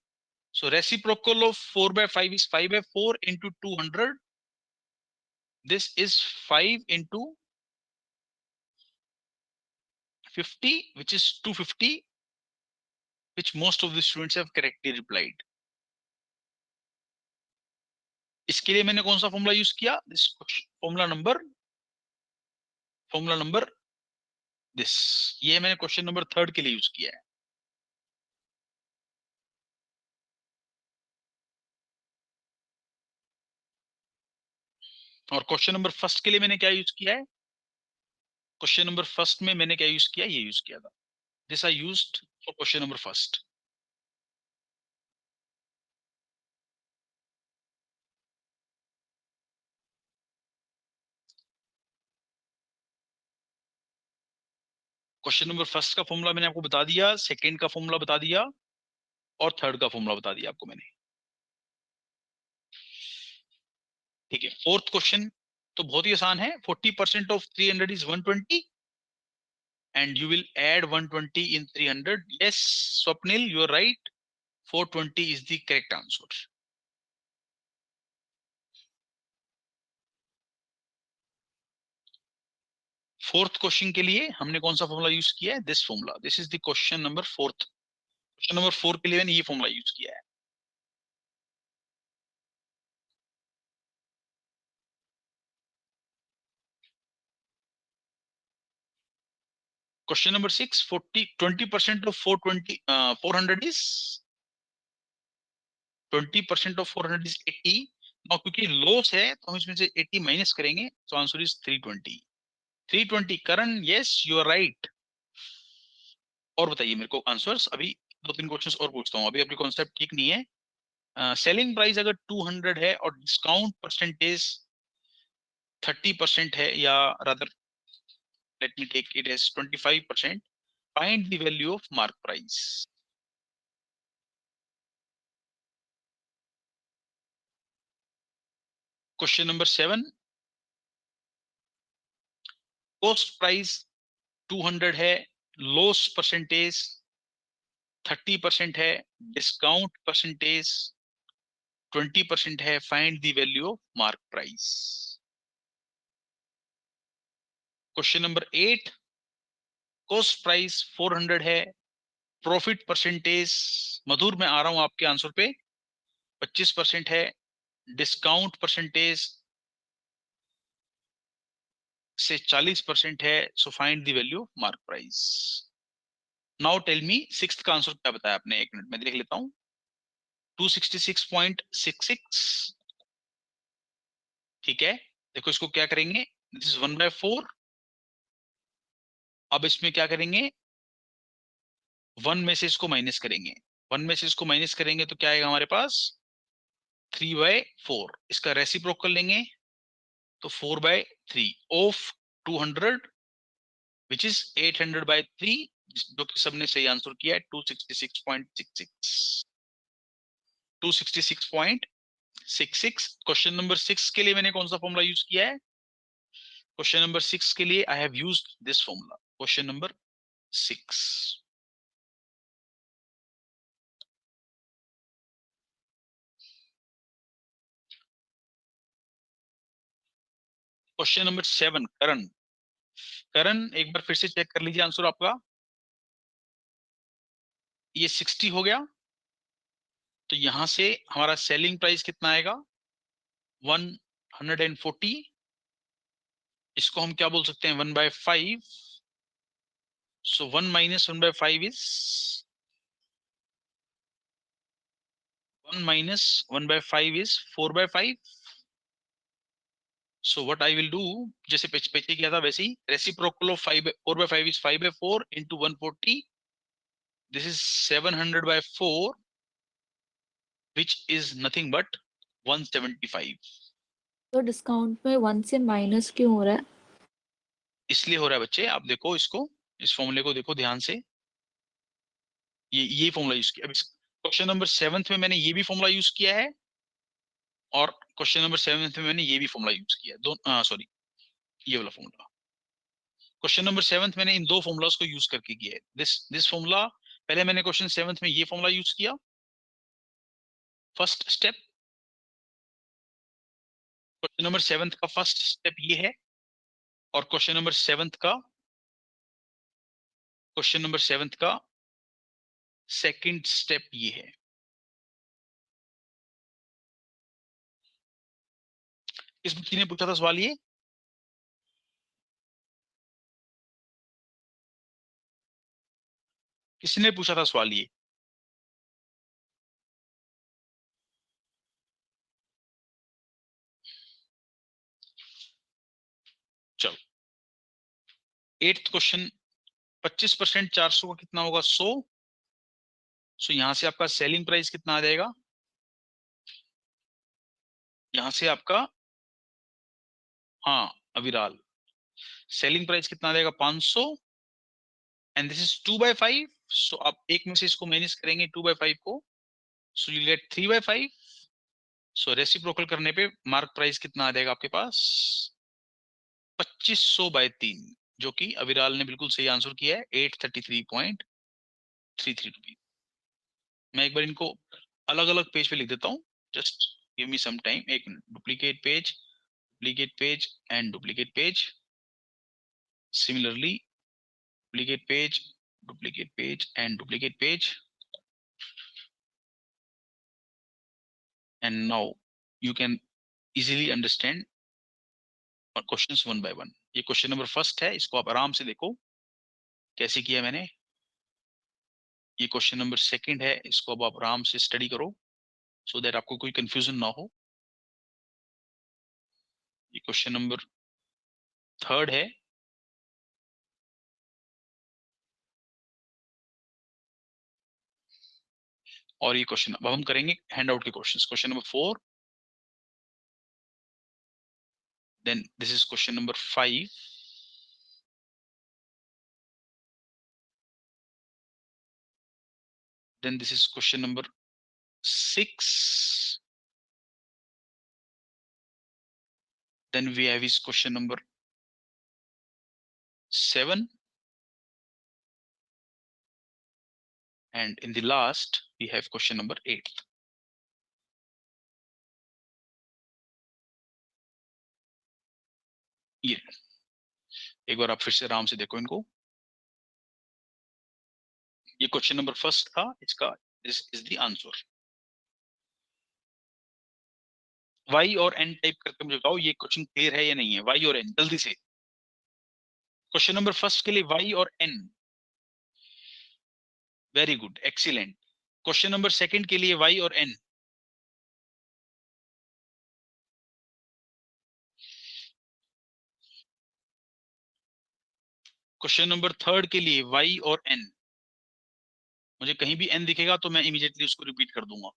So reciprocal of 4/5 is 5/4 into 200. This is 5 into 50, which is 250, which most of the students have correctly replied. इसके लिए मैंने कौन सा फॉर्मूला यूज किया? This formula number this, ये मैंने question number 3 के लिए यूज किया है। और क्वेश्चन नंबर 1 के लिए मैंने क्या यूज किया है? क्वेश्चन नंबर 1 में मैंने क्या यूज किया? ये यूज किया था। This I used for question number 1। Question number 1 का फॉर्मूला मैंने आपको बता दिया, सेकंड का फॉर्मूला बता दिया, और थर्ड का फॉर्मूला बता दिया आपको मैंने। ठीक है, फोर्थ क्वेश्चन तो बहुत ही आसान है। 40% of 300 is 120 and you will add 120 in 300। Yes Swapnil, you are right, 420 is the correct answer. Fourth question के लिए हमने कौन सा फॉर्मूला यूज किया है? This formula. This is the question number 4। Question number 4 के लिए मैंने ये फॉर्मूला यूज किया है। Question number 6, 20% of 400 is 20% of 400 is 80। Now क्योंकि लॉस है तो हम इसमें से 80 माइनस करेंगे, तो answer is 320। 320 Karan, yes you are right. और बताइए मेरे को आंसर्स। अभी 2-3 क्वेश्चंस और पूछता हूँ, अभी आपकी कॉन्सेप्ट ठीक नहीं है। सेलिंग प्राइस अगर 200 है और डिस्काउंट परसेंटेज 30% है, या rather let me take it as 25%, find the value of mark price. Question number 7, cost price 200 है, loss percentage 30% है, discount percentage 20% है, find the value of mark price. Question number 8, cost price 400 है, profit percentage, मधुर मैं आ रहा हूं आपके answer पे, 25% है, डिस्काउंट परसेंटेज से 40% है, so find the value of mark price. Now tell me sixth का आंसर क्या बताया आपने, एक मिनट में देख लेता हूं। 266.66, ठीक है। देखो इसको क्या करेंगे, दिस इज 1/4। अब इसमें क्या करेंगे, 1 में से इसको माइनस करेंगे, 1 में से इसको माइनस करेंगे तो क्या आएगा हमारे पास, 3/4। इसका रेसिप्रोकल लेंगे तो 4/3 ऑफ 200 विच इज 800/3, जो कि सबने सही आंसर किया है, 266.66। 266.66। क्वेश्चन नंबर 6 के लिए मैंने कौन सा फॉर्मूला यूज किया है, क्वेश्चन नंबर 6 के लिए I have used this formula. Question number 6, question number 7, करण। करण एक बार फिर से चेक कर लीजिए आंसर आपका। ये 60 हो गया, तो यहां से हमारा सेलिंग प्राइस कितना आएगा, 140। इसको हम क्या बोल सकते हैं, 1/5। सो 1 minus 1/5 is 1 minus 1/5 is 4/5. So what I will do, जैसे पीछे किया था वैसे ही, reciprocal of 4/5 is 5/4 into 140. This is 700/4, which is nothing but 175. तो डिस्काउंट में 1 से माइनस क्यों हो रहा है? इसलिए हो रहा है बच्चे, आप देखो इसको, इस फॉर्मूले को देखो ध्यान से, ये फॉर्मूला यूज किया। अब क्वेश्चन नंबर 7 में मैंने ये भी फॉर्मूला यूज किया है, और क्वेश्चन नंबर 7 में मैंने ये भी फॉर्मूला यूज किया है, दो सॉरी ये वाला फॉर्मूला। क्वेश्चन नंबर 7 मैंने इन दो फॉर्मूलाज को यूज करके किया है। दिस फॉर्मूला, पहले मैंने क्वेश्चन 7 में ये फॉर्मूला यूज किया, फर्स्ट स्टेप। क्वेश्चन नंबर 7 का फर्स्ट स्टेप ये है, और क्वेश्चन नंबर 7 का सेकंड स्टेप ये है। इस बच्ची ने पूछा था सवाल ये, किसने पूछा था सवाल ये, चलो 8th क्वेश्चन, 25% 400 का कितना होगा, 100। सो यहां से आपका सेलिंग प्राइस कितना आ जाएगा, यहां से आपका, हाँ अविराल, सेलिंग प्राइस कितना आ जाएगा, 500, एंड दिस इज 2/5। सो आप एक में से इसको माइनस करेंगे 2/5 को, so you get 3/5। So reciprocal करने पे मार्क प्राइस कितना आ जाएगा आपके पास, 2500/3, जो कि अविराल ने बिल्कुल सही आंसर किया है, 833.33 रुपीज। मैं एक बार इनको अलग अलग पेज पे लिख देता हूँ, just give me some time. एक minute, duplicate page and duplicate page, similarly duplicate page and duplicate page, and now you can easily understand questions one by one. ये क्वेश्चन नंबर फर्स्ट है, इसको आप आराम से देखो कैसे किया मैंने। ये क्वेश्चन नंबर सेकंड है, इसको अब आप आराम से स्टडी करो सो दैट आपको कोई कंफ्यूजन ना हो। ये क्वेश्चन नंबर थर्ड है, और ये क्वेश्चन अब हम करेंगे हैंड आउट के questions. Question number 4, then this is question number 5, then this is question number 6, then we have is question number 7, and in the last we have question number 8। ये एक बार आप फिर से आराम से देखो इनको। ये क्वेश्चन नंबर फर्स्ट था, इसका this is the answer. Y और एन टाइप करके मुझे बताओ ये क्वेश्चन क्लियर है या नहीं है। वाई और एन, जल्दी से। क्वेश्चन नंबर फर्स्ट के लिए वाई और N, very good, excellent. Question number second के लिए वाई और एन, क्वेश्चन नंबर थर्ड के लिए वाई और एन, मुझे कहीं भी एन दिखेगा तो मैं इमीडिएटली उसको रिपीट कर दूंगा।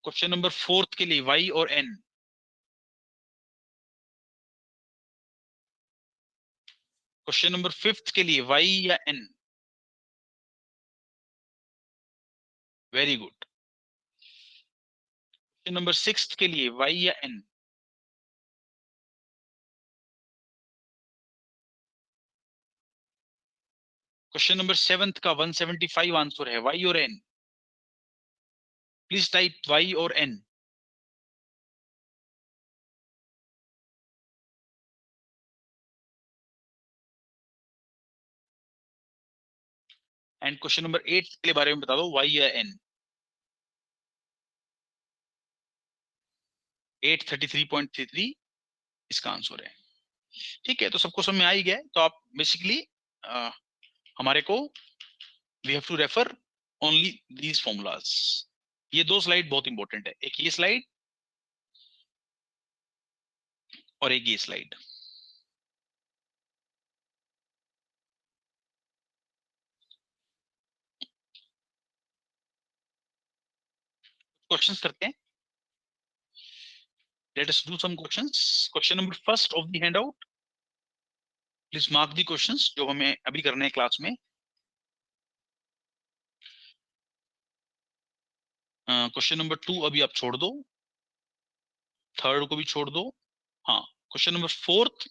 क्वेश्चन नंबर फोर्थ के लिए वाई और एन, क्वेश्चन नंबर फिफ्थ के लिए वाई या N, very good. Question number sixth के लिए वाई या एन, क्वेश्चन नंबर सेवंथ का 175 आंसर है, वाई और एन। प्लीज टाइप वाई और एन। एंड क्वेश्चन नंबर 8 के बारे में बता दो, वाई या एन। 833.33 इसका आंसर है। ठीक है, तो सबको समझ में आ ही गया है। तो आप बेसिकली हमारे को we have to refer only these formulas. ये दो स्लाइड बहुत इंपॉर्टेंट है, एक ये स्लाइड और एक ये स्लाइड। क्वेश्चंस करते हैं। Let us do some questions. Question number first of the handout. Please mark the questions जो हमें अभी करने हैं क्लास में। क्वेश्चन नंबर 2 अभी आप छोड़ दो, थर्ड को भी छोड़ दो। हाँ, question number 4th,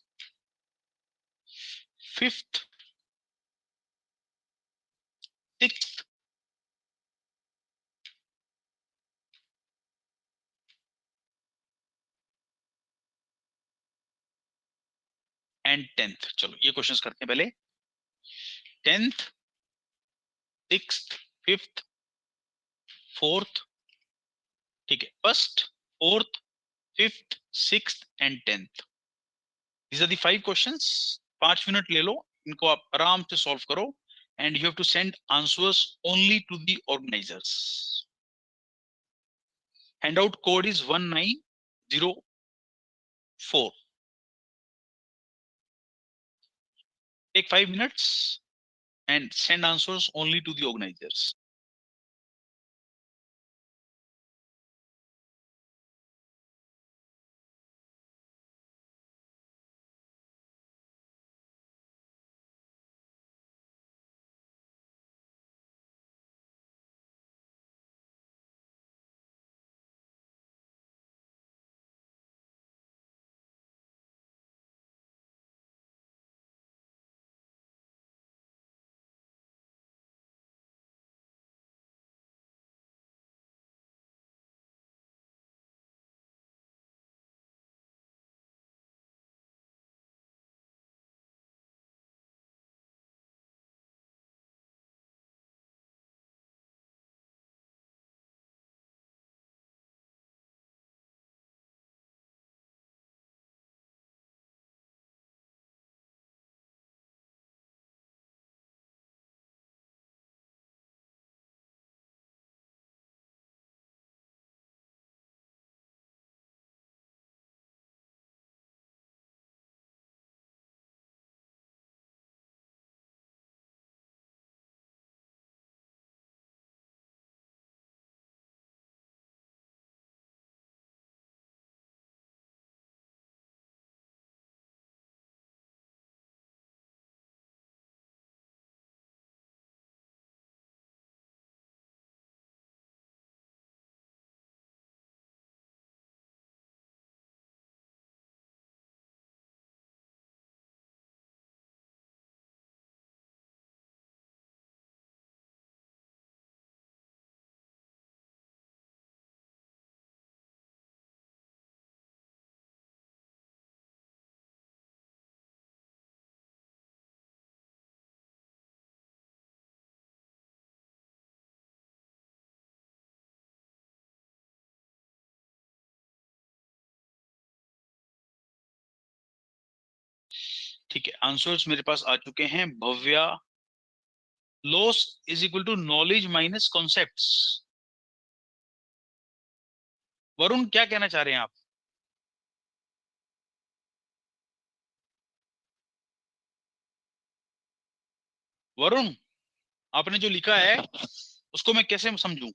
5th, 6th, and 10th। चलो ये क्वेश्चंस करते हैं पहले। 10th, 6th, 5th, 4th, ठीक है, 1st, 4th, 5th, 6th and 10th। These are the 5 questions। 5 minute ले लो, इनको आप आराम से सॉल्व करो and you have to send answers only to the organizers। Handout code is 1904। Take 5 minutes and send answers only to the organizers। ठीक है, answers मेरे पास आ चुके हैं। Bhavya, loss is equal to knowledge minus concepts. Varun, क्या कहना चाह रहे हैं आप? वरुण, आपने जो लिखा है उसको मैं कैसे समझूं?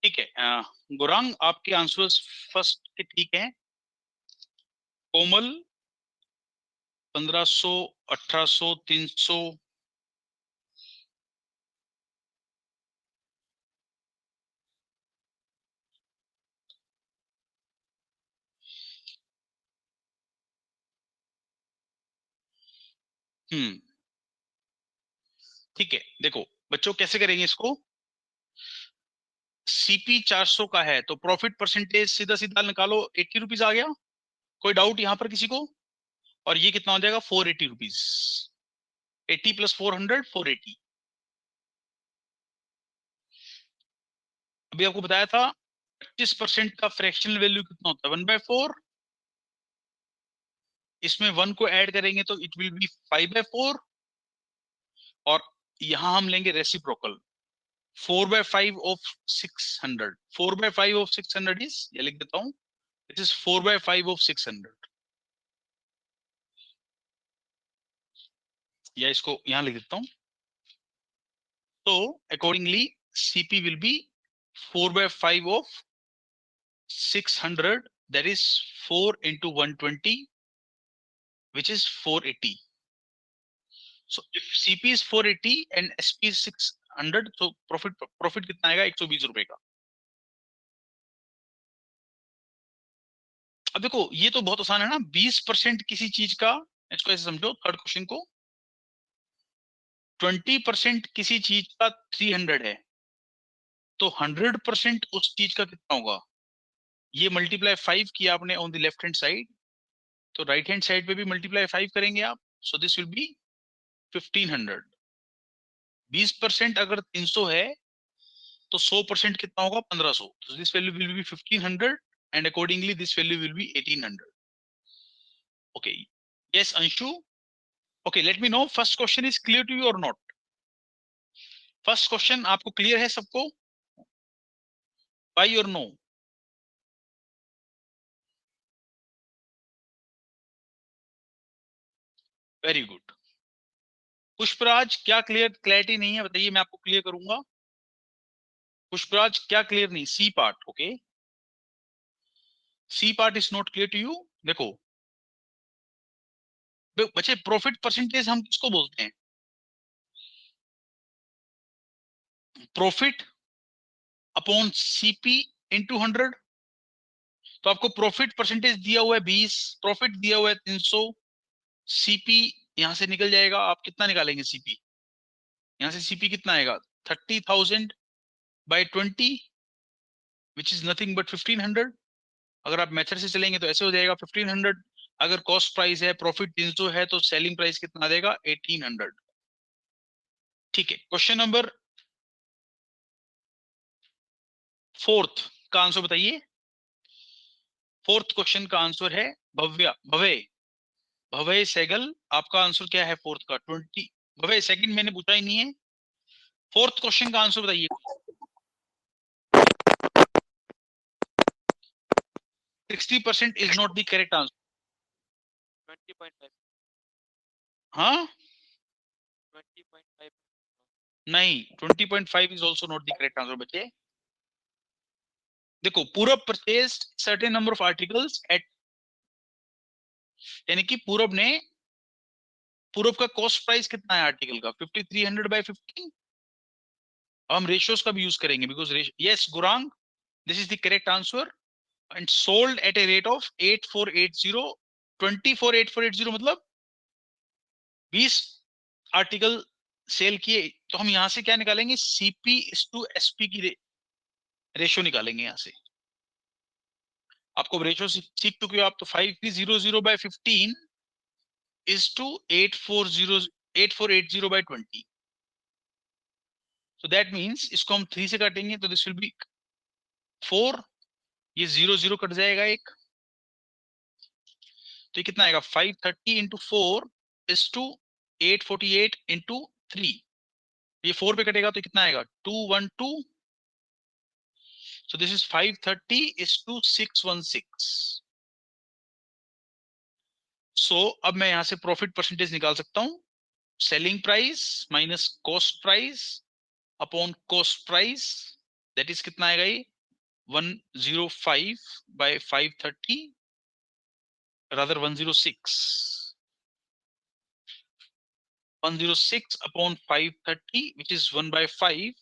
ठीक है, गुरांग, आपके आंसर्स फर्स्ट के ठीक हैं। कोमल 1500, 1800, 300, ठीक है। देखो बच्चों, कैसे करेंगे इसको? सीपी 400 का है तो प्रॉफिट परसेंटेज सीधा सीधा निकालो, 80 रुपीज आ गया। कोई डाउट यहां पर किसी को? और ये कितना हो जाएगा? 480 रुपीज। 80 प्लस 400, 480। अभी आपको बताया था 25% का फ्रैक्शनल वैल्यू कितना होता है? 1/4। इसमें 1 को ऐड करेंगे तो इट विल बी 5/4। और यहां हम लेंगे रेसिप्रोकल। 4/5 ऑफ 600। 4/5 ऑफ 600 इज, ये लिख देता हूं, दिस इज 4/5 ऑफ 600। या इसको यहां लिख देता हूं। तो accordingly CP will be 4/5 of 600, that is 4 into 120, which is 480. So if CP is 480 and SP is 600, so profit कितना आएगा? 120 रुपए का। अब देखो ये तो बहुत आसान है ना, 20% किसी चीज का, इसको ऐसे समझो, थर्ड क्वेश्चन को, 20% किसी चीज का 300 है तो 100% उस चीज का कितना होगा? ये मल्टीप्लाई 5 किया आपने on the left hand side, तो राइट हैंड साइड पे भी मल्टीप्लाई 5 करेंगे आप। So this will be 1500। 20% अगर 300 है तो 100% कितना होगा? 1500। तो this value will be 1500 and accordingly this value will be 1800। Okay, yes Anshu. Okay, let me know first question is clear to you और नॉट? फर्स्ट क्वेश्चन आपको क्लियर है सबको? वाई और नो? Very good. पुष्पराज, क्या क्लैरिटी नहीं है बताइए, मैं आपको क्लियर करूंगा। पुष्पराज, क्या क्लियर नहीं? C part, okay, C part is not clear to you. देखो बच्चे, प्रॉफिट परसेंटेज हम किसको बोलते हैं? Profit upon CP into 100। तो आपको प्रॉफिट परसेंटेज दिया हुआ है 20, प्रॉफिट दिया हुआ है 300, CP यहां से निकल जाएगा। आप कितना निकालेंगे CP? यहां से CP कितना आएगा? 30,000 by 20, which is nothing but 1500। अगर आप मेथड से चलेंगे तो ऐसे हो जाएगा 1500। अगर कॉस्ट प्राइस है, प्रॉफिट 300 है, तो सेलिंग प्राइस कितना देगा? 1800। ठीक है, क्वेश्चन नंबर 4 का आंसर बताइए। 4 क्वेश्चन का आंसर है भव्य, भवे सैगल। आपका आंसर क्या है 4 का? 20। भवे, सेकंड मैंने पूछा ही नहीं है। 4 क्वेश्चन का आंसर बताइए। 60% is not the correct answer. 20.5। हाँ 20.5। नहीं, 20.5 is also not the correct answer बच्चे। देखो, Purab purchase certain number of articles at, यानी कि पूरब ने पूरब का कॉस्ट प्राइस कितना है आर्टिकल का? 5300 बाय 15। हम रेशियोज का भी यूज करेंगे because yes Gurang, this is the correct answer. And sold at a rate of 8480, 248480 मतलब 20 आर्टिकल सेल किए। तो हम यहां से क्या निकालेंगे? सीपी टू एसपी की रेशियो निकालेंगे यहां से। आपको रेशियो सीख चुके हो आप, तो 5300 by 15 is to 8480 by 20। So that means इसको हम 3 से काटेंगे तो दिस विल बी 4, ये 0 कट जाएगा एक, तो ये कितना आएगा? 530 इंटू 4 इज टू 848 इंटू 3, ये 4 पे कटेगा तो कितना आएगा? 212। So this is 530 is to 616। So अब मैं यहां से प्रॉफिट परसेंटेज निकाल सकता हूं। Selling price minus cost price upon cost price, that is कितना आएगा? ये 105 bye 530, rather 106 upon 530, which is 1 by 5,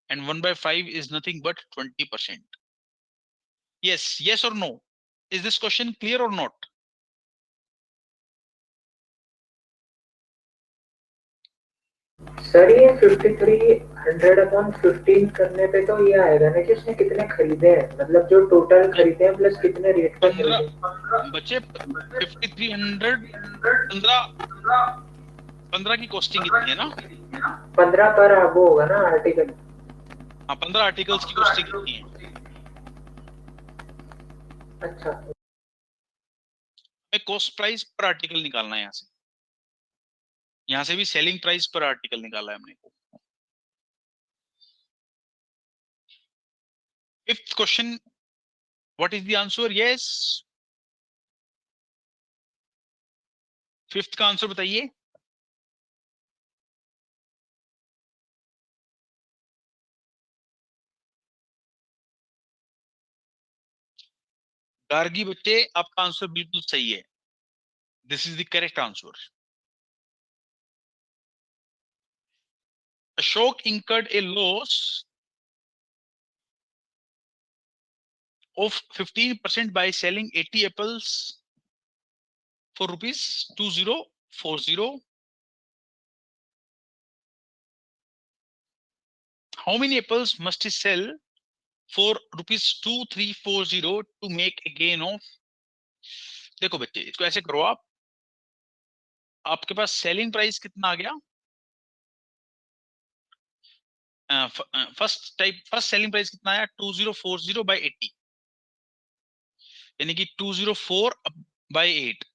and 1 by 5 is nothing but 20%. Yes or no? Is this question clear or not? Sir ये 5300 upon 15 करने पे तो ये आएगा ना कि उसने कितने खरीदे हैं, मतलब जो टोटल खरीदे हैं प्लस कितने रेट पर खरीदे। बच्चे 5300 15 की कॉस्टिंग कितनी है ना? 15 पर वो होगा ना आर्टिकल। हाँ, 15 आर्टिकल्स की कॉस्टिंग कितनी है? अच्छा, कॉस्ट प्राइस पर आर्टिकल निकालना है यहाँ से भी सेलिंग प्राइस पर आर्टिकल निकाला है हमने। Fifth question, what is the answer? Yes, fifth का आंसर बताइए। गार्गी बच्चे, आपका आंसर बिल्कुल सही है, this is the correct answer. Ashok incurred a loss of 15% by selling 80 apples for rupees 2040. How many apples must he sell for rupees 2340 to make a gain of? देखो बच्चे, इसको ऐसे करो आप, आपके पास सेलिंग प्राइस कितना आ गया? फर्स्ट सेलिंग प्राइस कितना आया? 2040 बाय 80, यानी कि 204 बाय 8।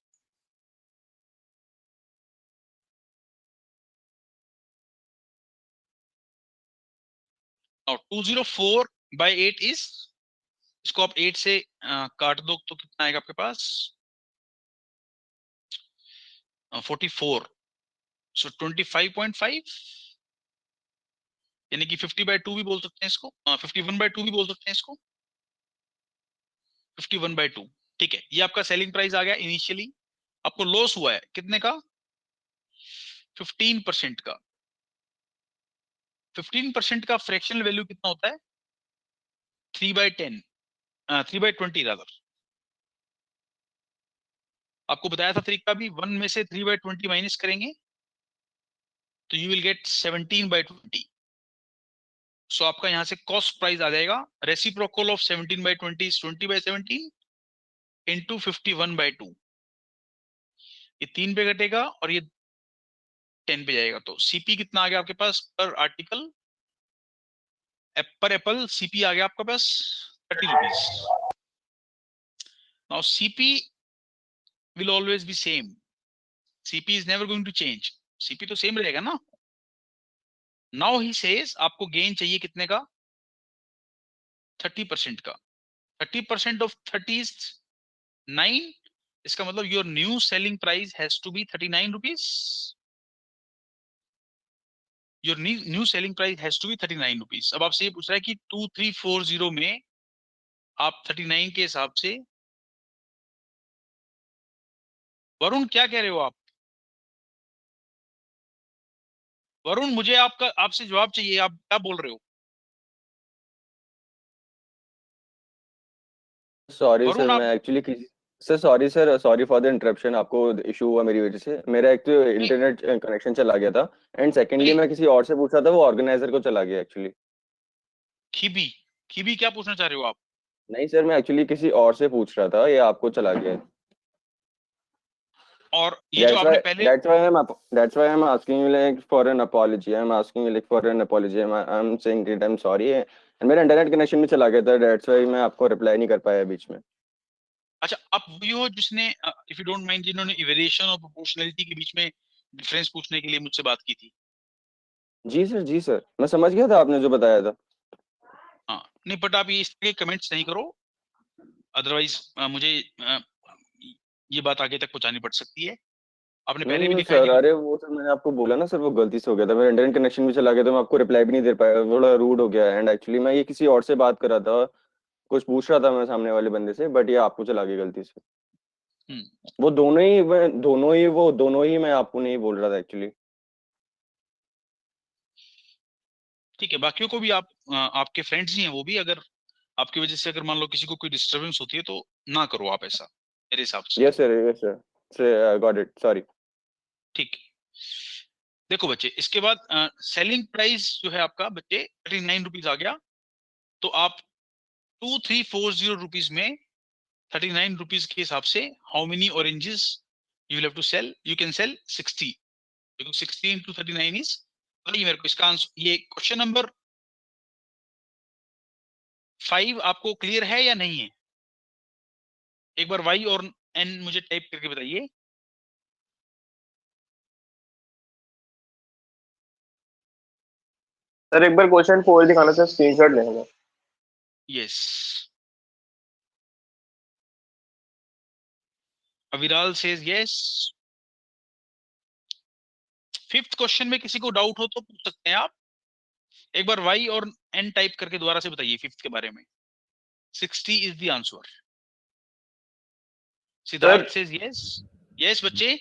Now 204 बाय 8 इज, इसको आप 8 से काट दो तो कितना आएगा आपके पास? 44, सो 25.5, यानी कि 50 बाय 2 भी बोल सकते हैं इसको, 51 बाय 2 भी बोल सकते हैं इसको, 51 बाय 2। ठीक है, ये आपका सेलिंग प्राइस आ गया। इनिशियली आपको लॉस हुआ है कितने का? 15% का। 15% का फ्रैक्शनल वैल्यू कितना होता है? 3 बाय 10, 3 बाय 20 रादर। आपको बताया था तरीका भी, 1 में से 3 बाय 20 माइनस करेंगे तो you will get 17 by 20। So आपका यहां से कॉस्ट प्राइस आ जाएगा, reciprocal of 17 by 20 is 20 by 17 into 51 by 2। ये 3 पे घटेगा और ये 10 पे जाएगा, तो सीपी कितना आ गया आपके पास पर आर्टिकल? पर एप्पल सीपी आ गया आपके पास 30 rupees. Now CP will always be same, CP is never going to change, CP तो सेम रहेगा ना। नाउ ही सेज आपको गेन चाहिए कितने का? 30% का। 30% ऑफ 30 इज 9, इसका मतलब your new selling price has to be 39 rupees. Your new selling price has to be 39 rupees. अब आपसे ये पूछ रहा है कि 2340 में आप 39 के हिसाब से, वरुण क्या कह रहे हो आप? वरुण, मुझे आपसे जवाब चाहिए, आप क्या बोल रहे हो? सॉरी वरुण, सर, आप मैं एक्चुअली किसी sir sorry sir, sorry for the interruption. आपको इशू हुआ मेरी वजह से, मेरा एक तो नहीं, इंटरनेट कनेक्शन चला गया था, एंड सेकेंडली नहीं, मैं किसी और से पूछ रहा था, वो ऑर्गेनाइजर को चला गया एक्चुअली। खीबी खीबी क्या पूछना चाह रहे हो आप? नहीं सर, मैं एक्चुअली किसी और से पूछ रहा था, ये आपको चला गया। और ये जो That's आपने why पहले that's why I'm asking you like for an apology. I'm asking you like for an apology. I'm saying that I'm sorry. And मेरा इंटरनेट कनेक्शन भी चला गया था, that's why मैं आपको रिप्लाई नहीं कर पाया बीच में। अच्छा, आप वही हो जिसने, इफ यू डोंट माइंड, जिन्होंने इवेल्युएशन और प्रोपोर्शनैलिटी के बीच में डिफरेंस पूछने के लिए मुझसे बात की थी? जी सर, मैं समझ गया था आपने जो बताया था। हाँ, नहीं, बट आप ये इस तरह के कमेंट्स नहीं करो, अदरवाइज मुझे ये बात आगे तक पहुंचानी पड़ सकती है। आपने पहले भी नहीं लिखा है सर, कि अरे वो सर मैंने आपको बोला ना सर, वो गलती से हो गया था, मेरा इंटरनेट कनेक्शन भी चला गया था, मैं आपको रिप्लाई भी नहीं दे पाया, थोड़ा रूड हो गया। एंड एक्चुअली मैं ये किसी और से बात कर रहा था, कुछ पूछ रहा था मैं सामने वाले बंदे से, बट ये आपको चला गया गलती से। वो दोनों ही मैं आपको नहीं बोल रहा था एक्चुअली। ठीक है, बाकियों को भी आप, आपके फ्रेंड्स ही हैं वो भी, अगर आपकी वजह से अगर मान लो किसी को कोई डिस्टरबेंस होती है तो ना करो आप ऐसा, मेरे हिसाब से। Yes sir sir, got it, sorry. ठीक है, देखो बच्चे, इसके बाद सेलिंग प्राइस जो है आपका बच्चे 39 रुपीज आ गया। तो आप 2340 रुपीज में 39 रुपीज के हिसाब से how many oranges you will have to sell? You can sell 60, because 60 into 39 is, बताइए मेरे को इसका आंसर। ये क्वेश्चन नंबर 5 आपको क्लियर है या नहीं है? एक बार y और n मुझे टाइप करके बताइए। सर एक बार क्वेश्चन 4 दिखाना सर, स्क्रीनशॉट लेना। Yes, Aviral says yes. Fifth question में किसी को डाउट हो तो पूछ सकते हैं आप। एक बार y और n टाइप करके दोबारा से बताइए फिफ्थ के बारे में। 60 is the answer. Siddharth says yes. Yes बच्चे।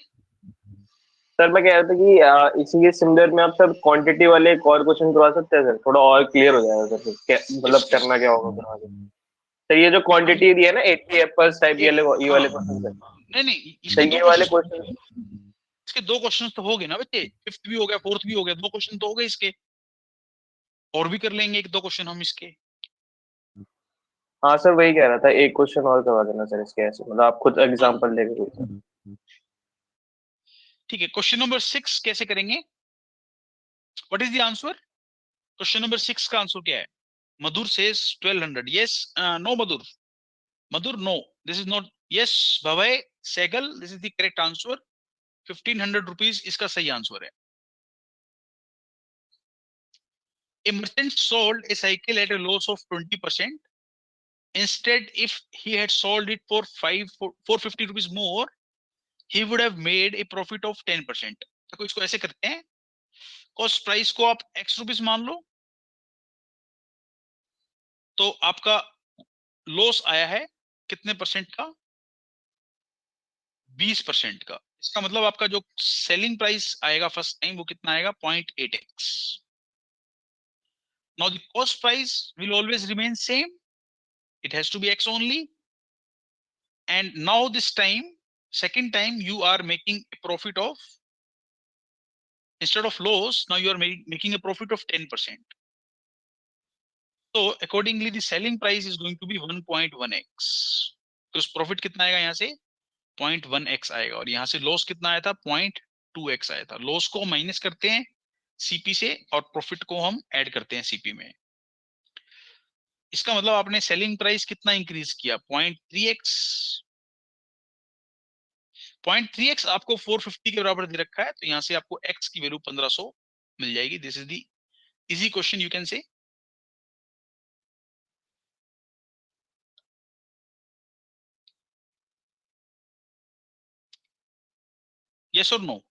सर मैं कह रहा था कि इसी के सिमिलर में आप सब क्वांटिटी वाले एक और क्वेश्चन करवा सकते हैं सर, थोड़ा और क्लियर हो जाएगा सर, मतलब करना क्या होगा फिर आगे। सर ये जो क्वांटिटी दी है ना 80 एप्पल्स टाइप, ये वाले क्वेश्चन सर। नहीं नहीं, इसके सर दो ये वाले क्वेश्चन, क्वेश्चन। इसके दो क्वेश्चन तो हो गए ना बच्चे, फिफ्थ भी हो गया, फोर्थ भी हो गया, दो क्वेश्चन तो हो गए इसके। और भी कर लेंगे एक दो क्वेश्चन हम इसके। हाँ सर वही कह रहा था, एक क्वेश्चन और करवा देना सर इसके, ऐसे मतलब आप खुद एग्जांपल देकर कोई सर। ठीक है, क्वेश्चन नंबर 6 कैसे करेंगे? What is the answer? Question number 6 का आंसर क्या है? Madhur says 1200। Yes, no Madhur, Madhur no, this is not. Yes Bhavya Sehgal, this is the correct answer. 1500 rupees इसका सही आंसर है। A merchant sold a cycle at a loss of 20%. Instead, if he had sold it for 450 rupees more, he would have made a profit of 10%. देखो इसको ऐसे करते हैं, cost price को आप x रुपीज मान लो, तो आपका लॉस आया है कितने परसेंट का? 20% का। इसका मतलब आपका जो सेलिंग प्राइस आएगा फर्स्ट टाइम वो कितना आएगा? 0.8x। Now the cost price will always remain same. It has to be x only. And now this time, second time, you are making a profit of, instead of loss, now you are making a profit of 10%. So accordingly the selling price is going to be 1.1x. तो उस profit कितना आएगा यहाँ से? 0.1x आएगा। और यहाँ से लॉस कितना आया था? 0.2x आया था। लॉस को माइनस करते हैं सीपी से और प्रॉफिट को हम ऐड करते हैं सीपी में। इसका मतलब आपने सेलिंग प्राइस कितना इंक्रीज किया? 0.3x। 0.3x आपको 450 के बराबर दे रखा है, तो यहाँ से आपको x की वैल्यू 1500 मिल जाएगी। This is the easy question, you can say. Yes और नो?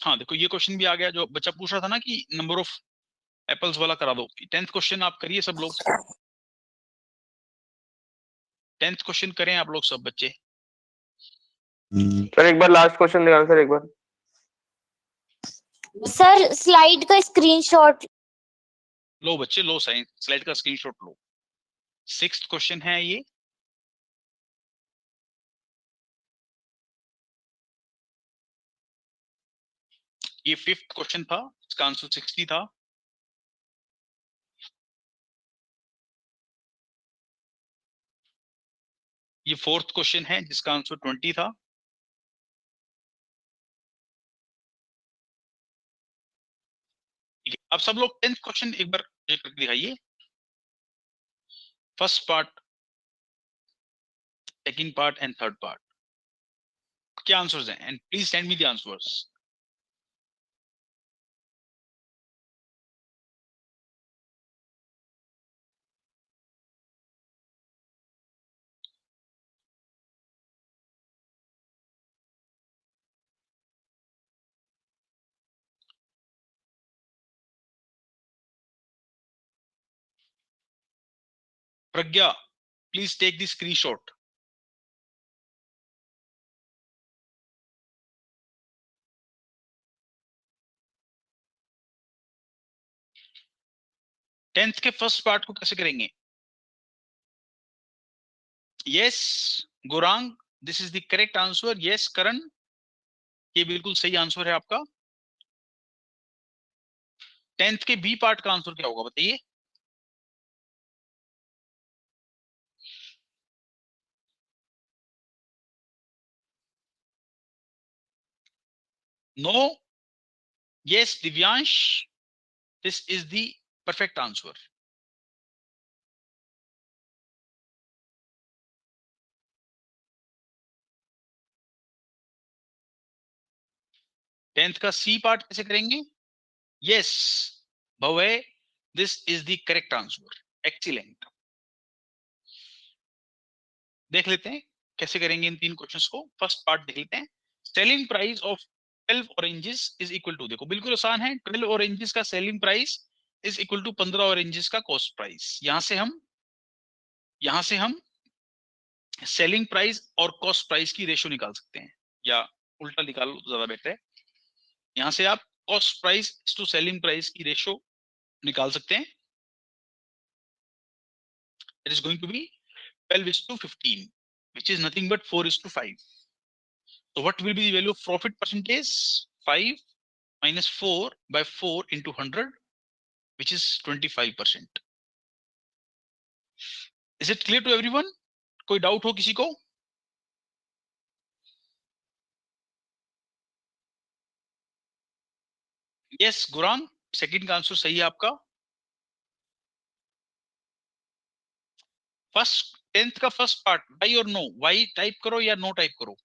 हाँ देखो, ये क्वेश्चन भी आ गया जो बच्चा पूछ रहा था ना कि नंबर ऑफ एप्पल्स वाला करा दो। 10th क्वेश्चन आप करिए सब लोग। 10th क्वेश्चन करें आप लोग सब बच्चे। सर एक बार लास्ट क्वेश्चन दिखाना सर एक बार। सर स्लाइड का स्क्रीनशॉट। लो बच्चे लो, साइंस स्लाइड का स्क्रीनशॉट लो। 6th क्वेश्चन है ये। ये 5th क्वेश्चन था, इसका आंसर 60 था। ये 4th क्वेश्चन है जिसका आंसर 20 था। ठीक है, अब सब लोग 10th क्वेश्चन एक बार करके दिखाइए। First part, second part and third part, क्या आंसर्स हैं? And please send me the answers. Pragya, please take the screenshot. Tenth के फर्स्ट पार्ट को कैसे करेंगे? Yes Gurang, this is the correct answer. Yes Karan, ये बिल्कुल सही आंसर है आपका। 10th के बी पार्ट का आंसर क्या होगा बताइए? No. Yes Divyansh, this is the perfect answer. Tenth का सी पार्ट कैसे करेंगे? Yes Bhave, this is the correct answer. Excellent. देख लेते हैं कैसे करेंगे इन 3 क्वेश्चंस को। फर्स्ट पार्ट देख लेते हैं। Selling price of 12 oranges is equal to, देखो बिल्कुल आसान है। 12 ऑरेंजेस का selling price is equal to 15 oranges का कॉस्ट प्राइस। यहां से हम सेलिंग प्राइस और कॉस्ट प्राइस की रेशियो निकाल सकते हैं, या उल्टा निकालो तो ज्यादा बेटर है। यहां से आप cost price to selling price की रेशियो निकाल सकते हैं। It is going to be 12:15, which is nothing but 4:5. So what will be the value of profit percentage? 5 minus 4 by 4 into 100, which is 25%. Is it clear to everyone? कोई doubt हो किसी को? Yes गुरान, second का answer सही है आपका। First 10th का first part, Y और नो, वाई टाइप करो या नो टाइप करो।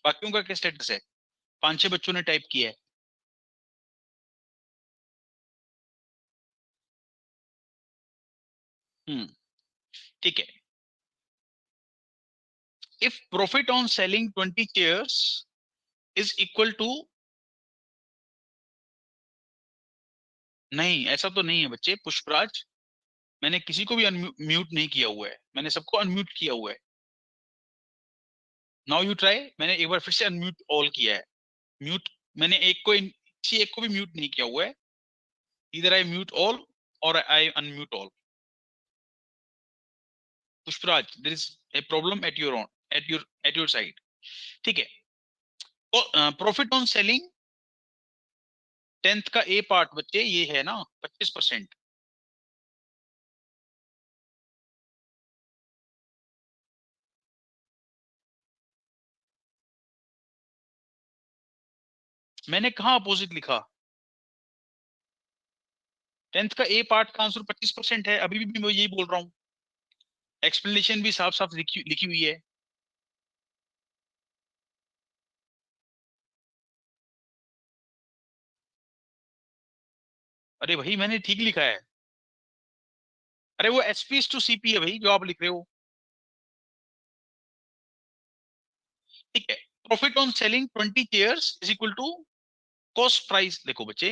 बाकियों का क्या स्टेटस है? 5-6 बच्चों ने टाइप किया है। ठीक है। If profit on selling 20 chairs is equal to, नहीं ऐसा तो नहीं है बच्चे। पुष्पराज, मैंने किसी को भी अनम्यूट नहीं किया हुआ है, मैंने सबको अनम्यूट किया हुआ है। Now you try. मैंने एक बार फिर से अनम्यूट ऑल किया है। म्यूट मैंने किसी एक को भी म्यूट नहीं किया हुआ है। इधर आई म्यूट ऑल और I unmute all. Pushpraj, there is a problem at your side. ठीक है। तो प्रॉफिट ऑन सेलिंग 10th का ए पार्ट बच्चे ये है ना 25%। मैंने कहा अपोजिट लिखा? 10th का ए पार्ट का आंसर 25% है। अभी भी मैं यही बोल रहा हूँ। एक्सप्लेनेशन भी साफ साफ लिखी हुई है। अरे भाई मैंने ठीक लिखा है। अरे वो एसपी टू सीपी है भाई जो आप लिख रहे हो। ठीक है। Profit on selling 20 chairs is equal to cost price. देखो बच्चे,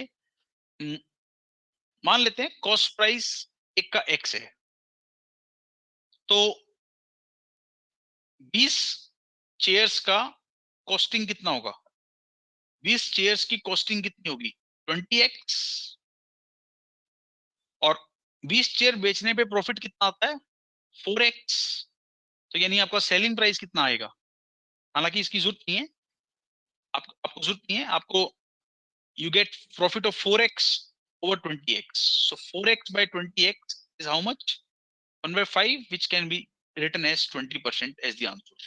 मान लेते हैं कॉस्ट प्राइस एक का x है, तो 20 चेयर्स का कॉस्टिंग कितना होगा? 20 चेयर्स की कॉस्टिंग कितनी होगी? 20x। और 20 चेयर बेचने पे प्रॉफिट कितना आता है? 4x। तो यानी आपका सेलिंग प्राइस कितना आएगा? हालांकि इसकी जरूरत नहीं है, आपको जरूरत नहीं है, आपको you get profit of 4x over 20x. So 4x by 20x is how much? 1/5, which can be written as 20% as the answer.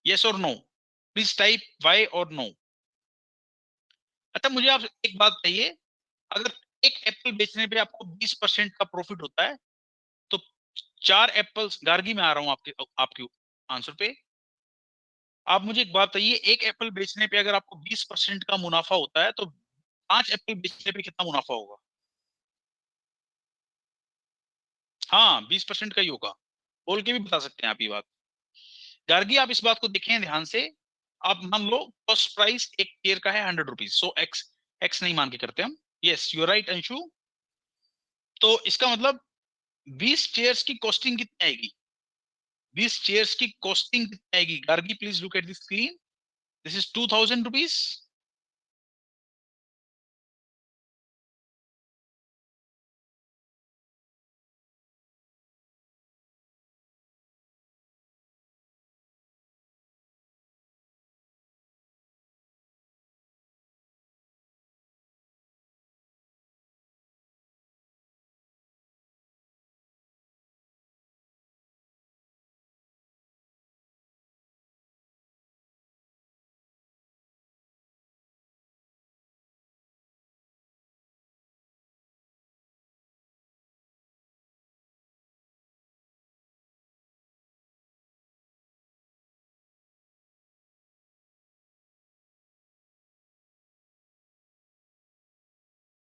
Yes or no? Please type Y or no. अच्छा, मुझे आप एक बात बताइए, अगर एक एप्पल बेचने पे आपको 20% का प्रॉफिट होता है, तो 4 एप्पल्स, गार्गी में आ रहा हूं आपके आंसर पे, आप मुझे एक बात बताइए, एक एप्पल बेचने पे अगर आपको 20% का मुनाफा होता है, तो 5 एप्पल बेचने पे कितना मुनाफा होगा? हाँ, 20% का ही होगा, बोल के भी बता सकते हैं आप ये बात। गार्गी, आप इस बात को देखें ध्यान से, आप मान लो कॉस्ट प्राइस एक चेयर का है 100 रुपीज, सो एक्स नहीं मान के करते हम। Yes, you right Anshu. तो इसका मतलब 20 चेयर्स की कॉस्टिंग कितनी आएगी? 20 चेयर्स की कॉस्टिंग कितनी आएगी? Gargi, please look at the screen. This is 2000 rupees.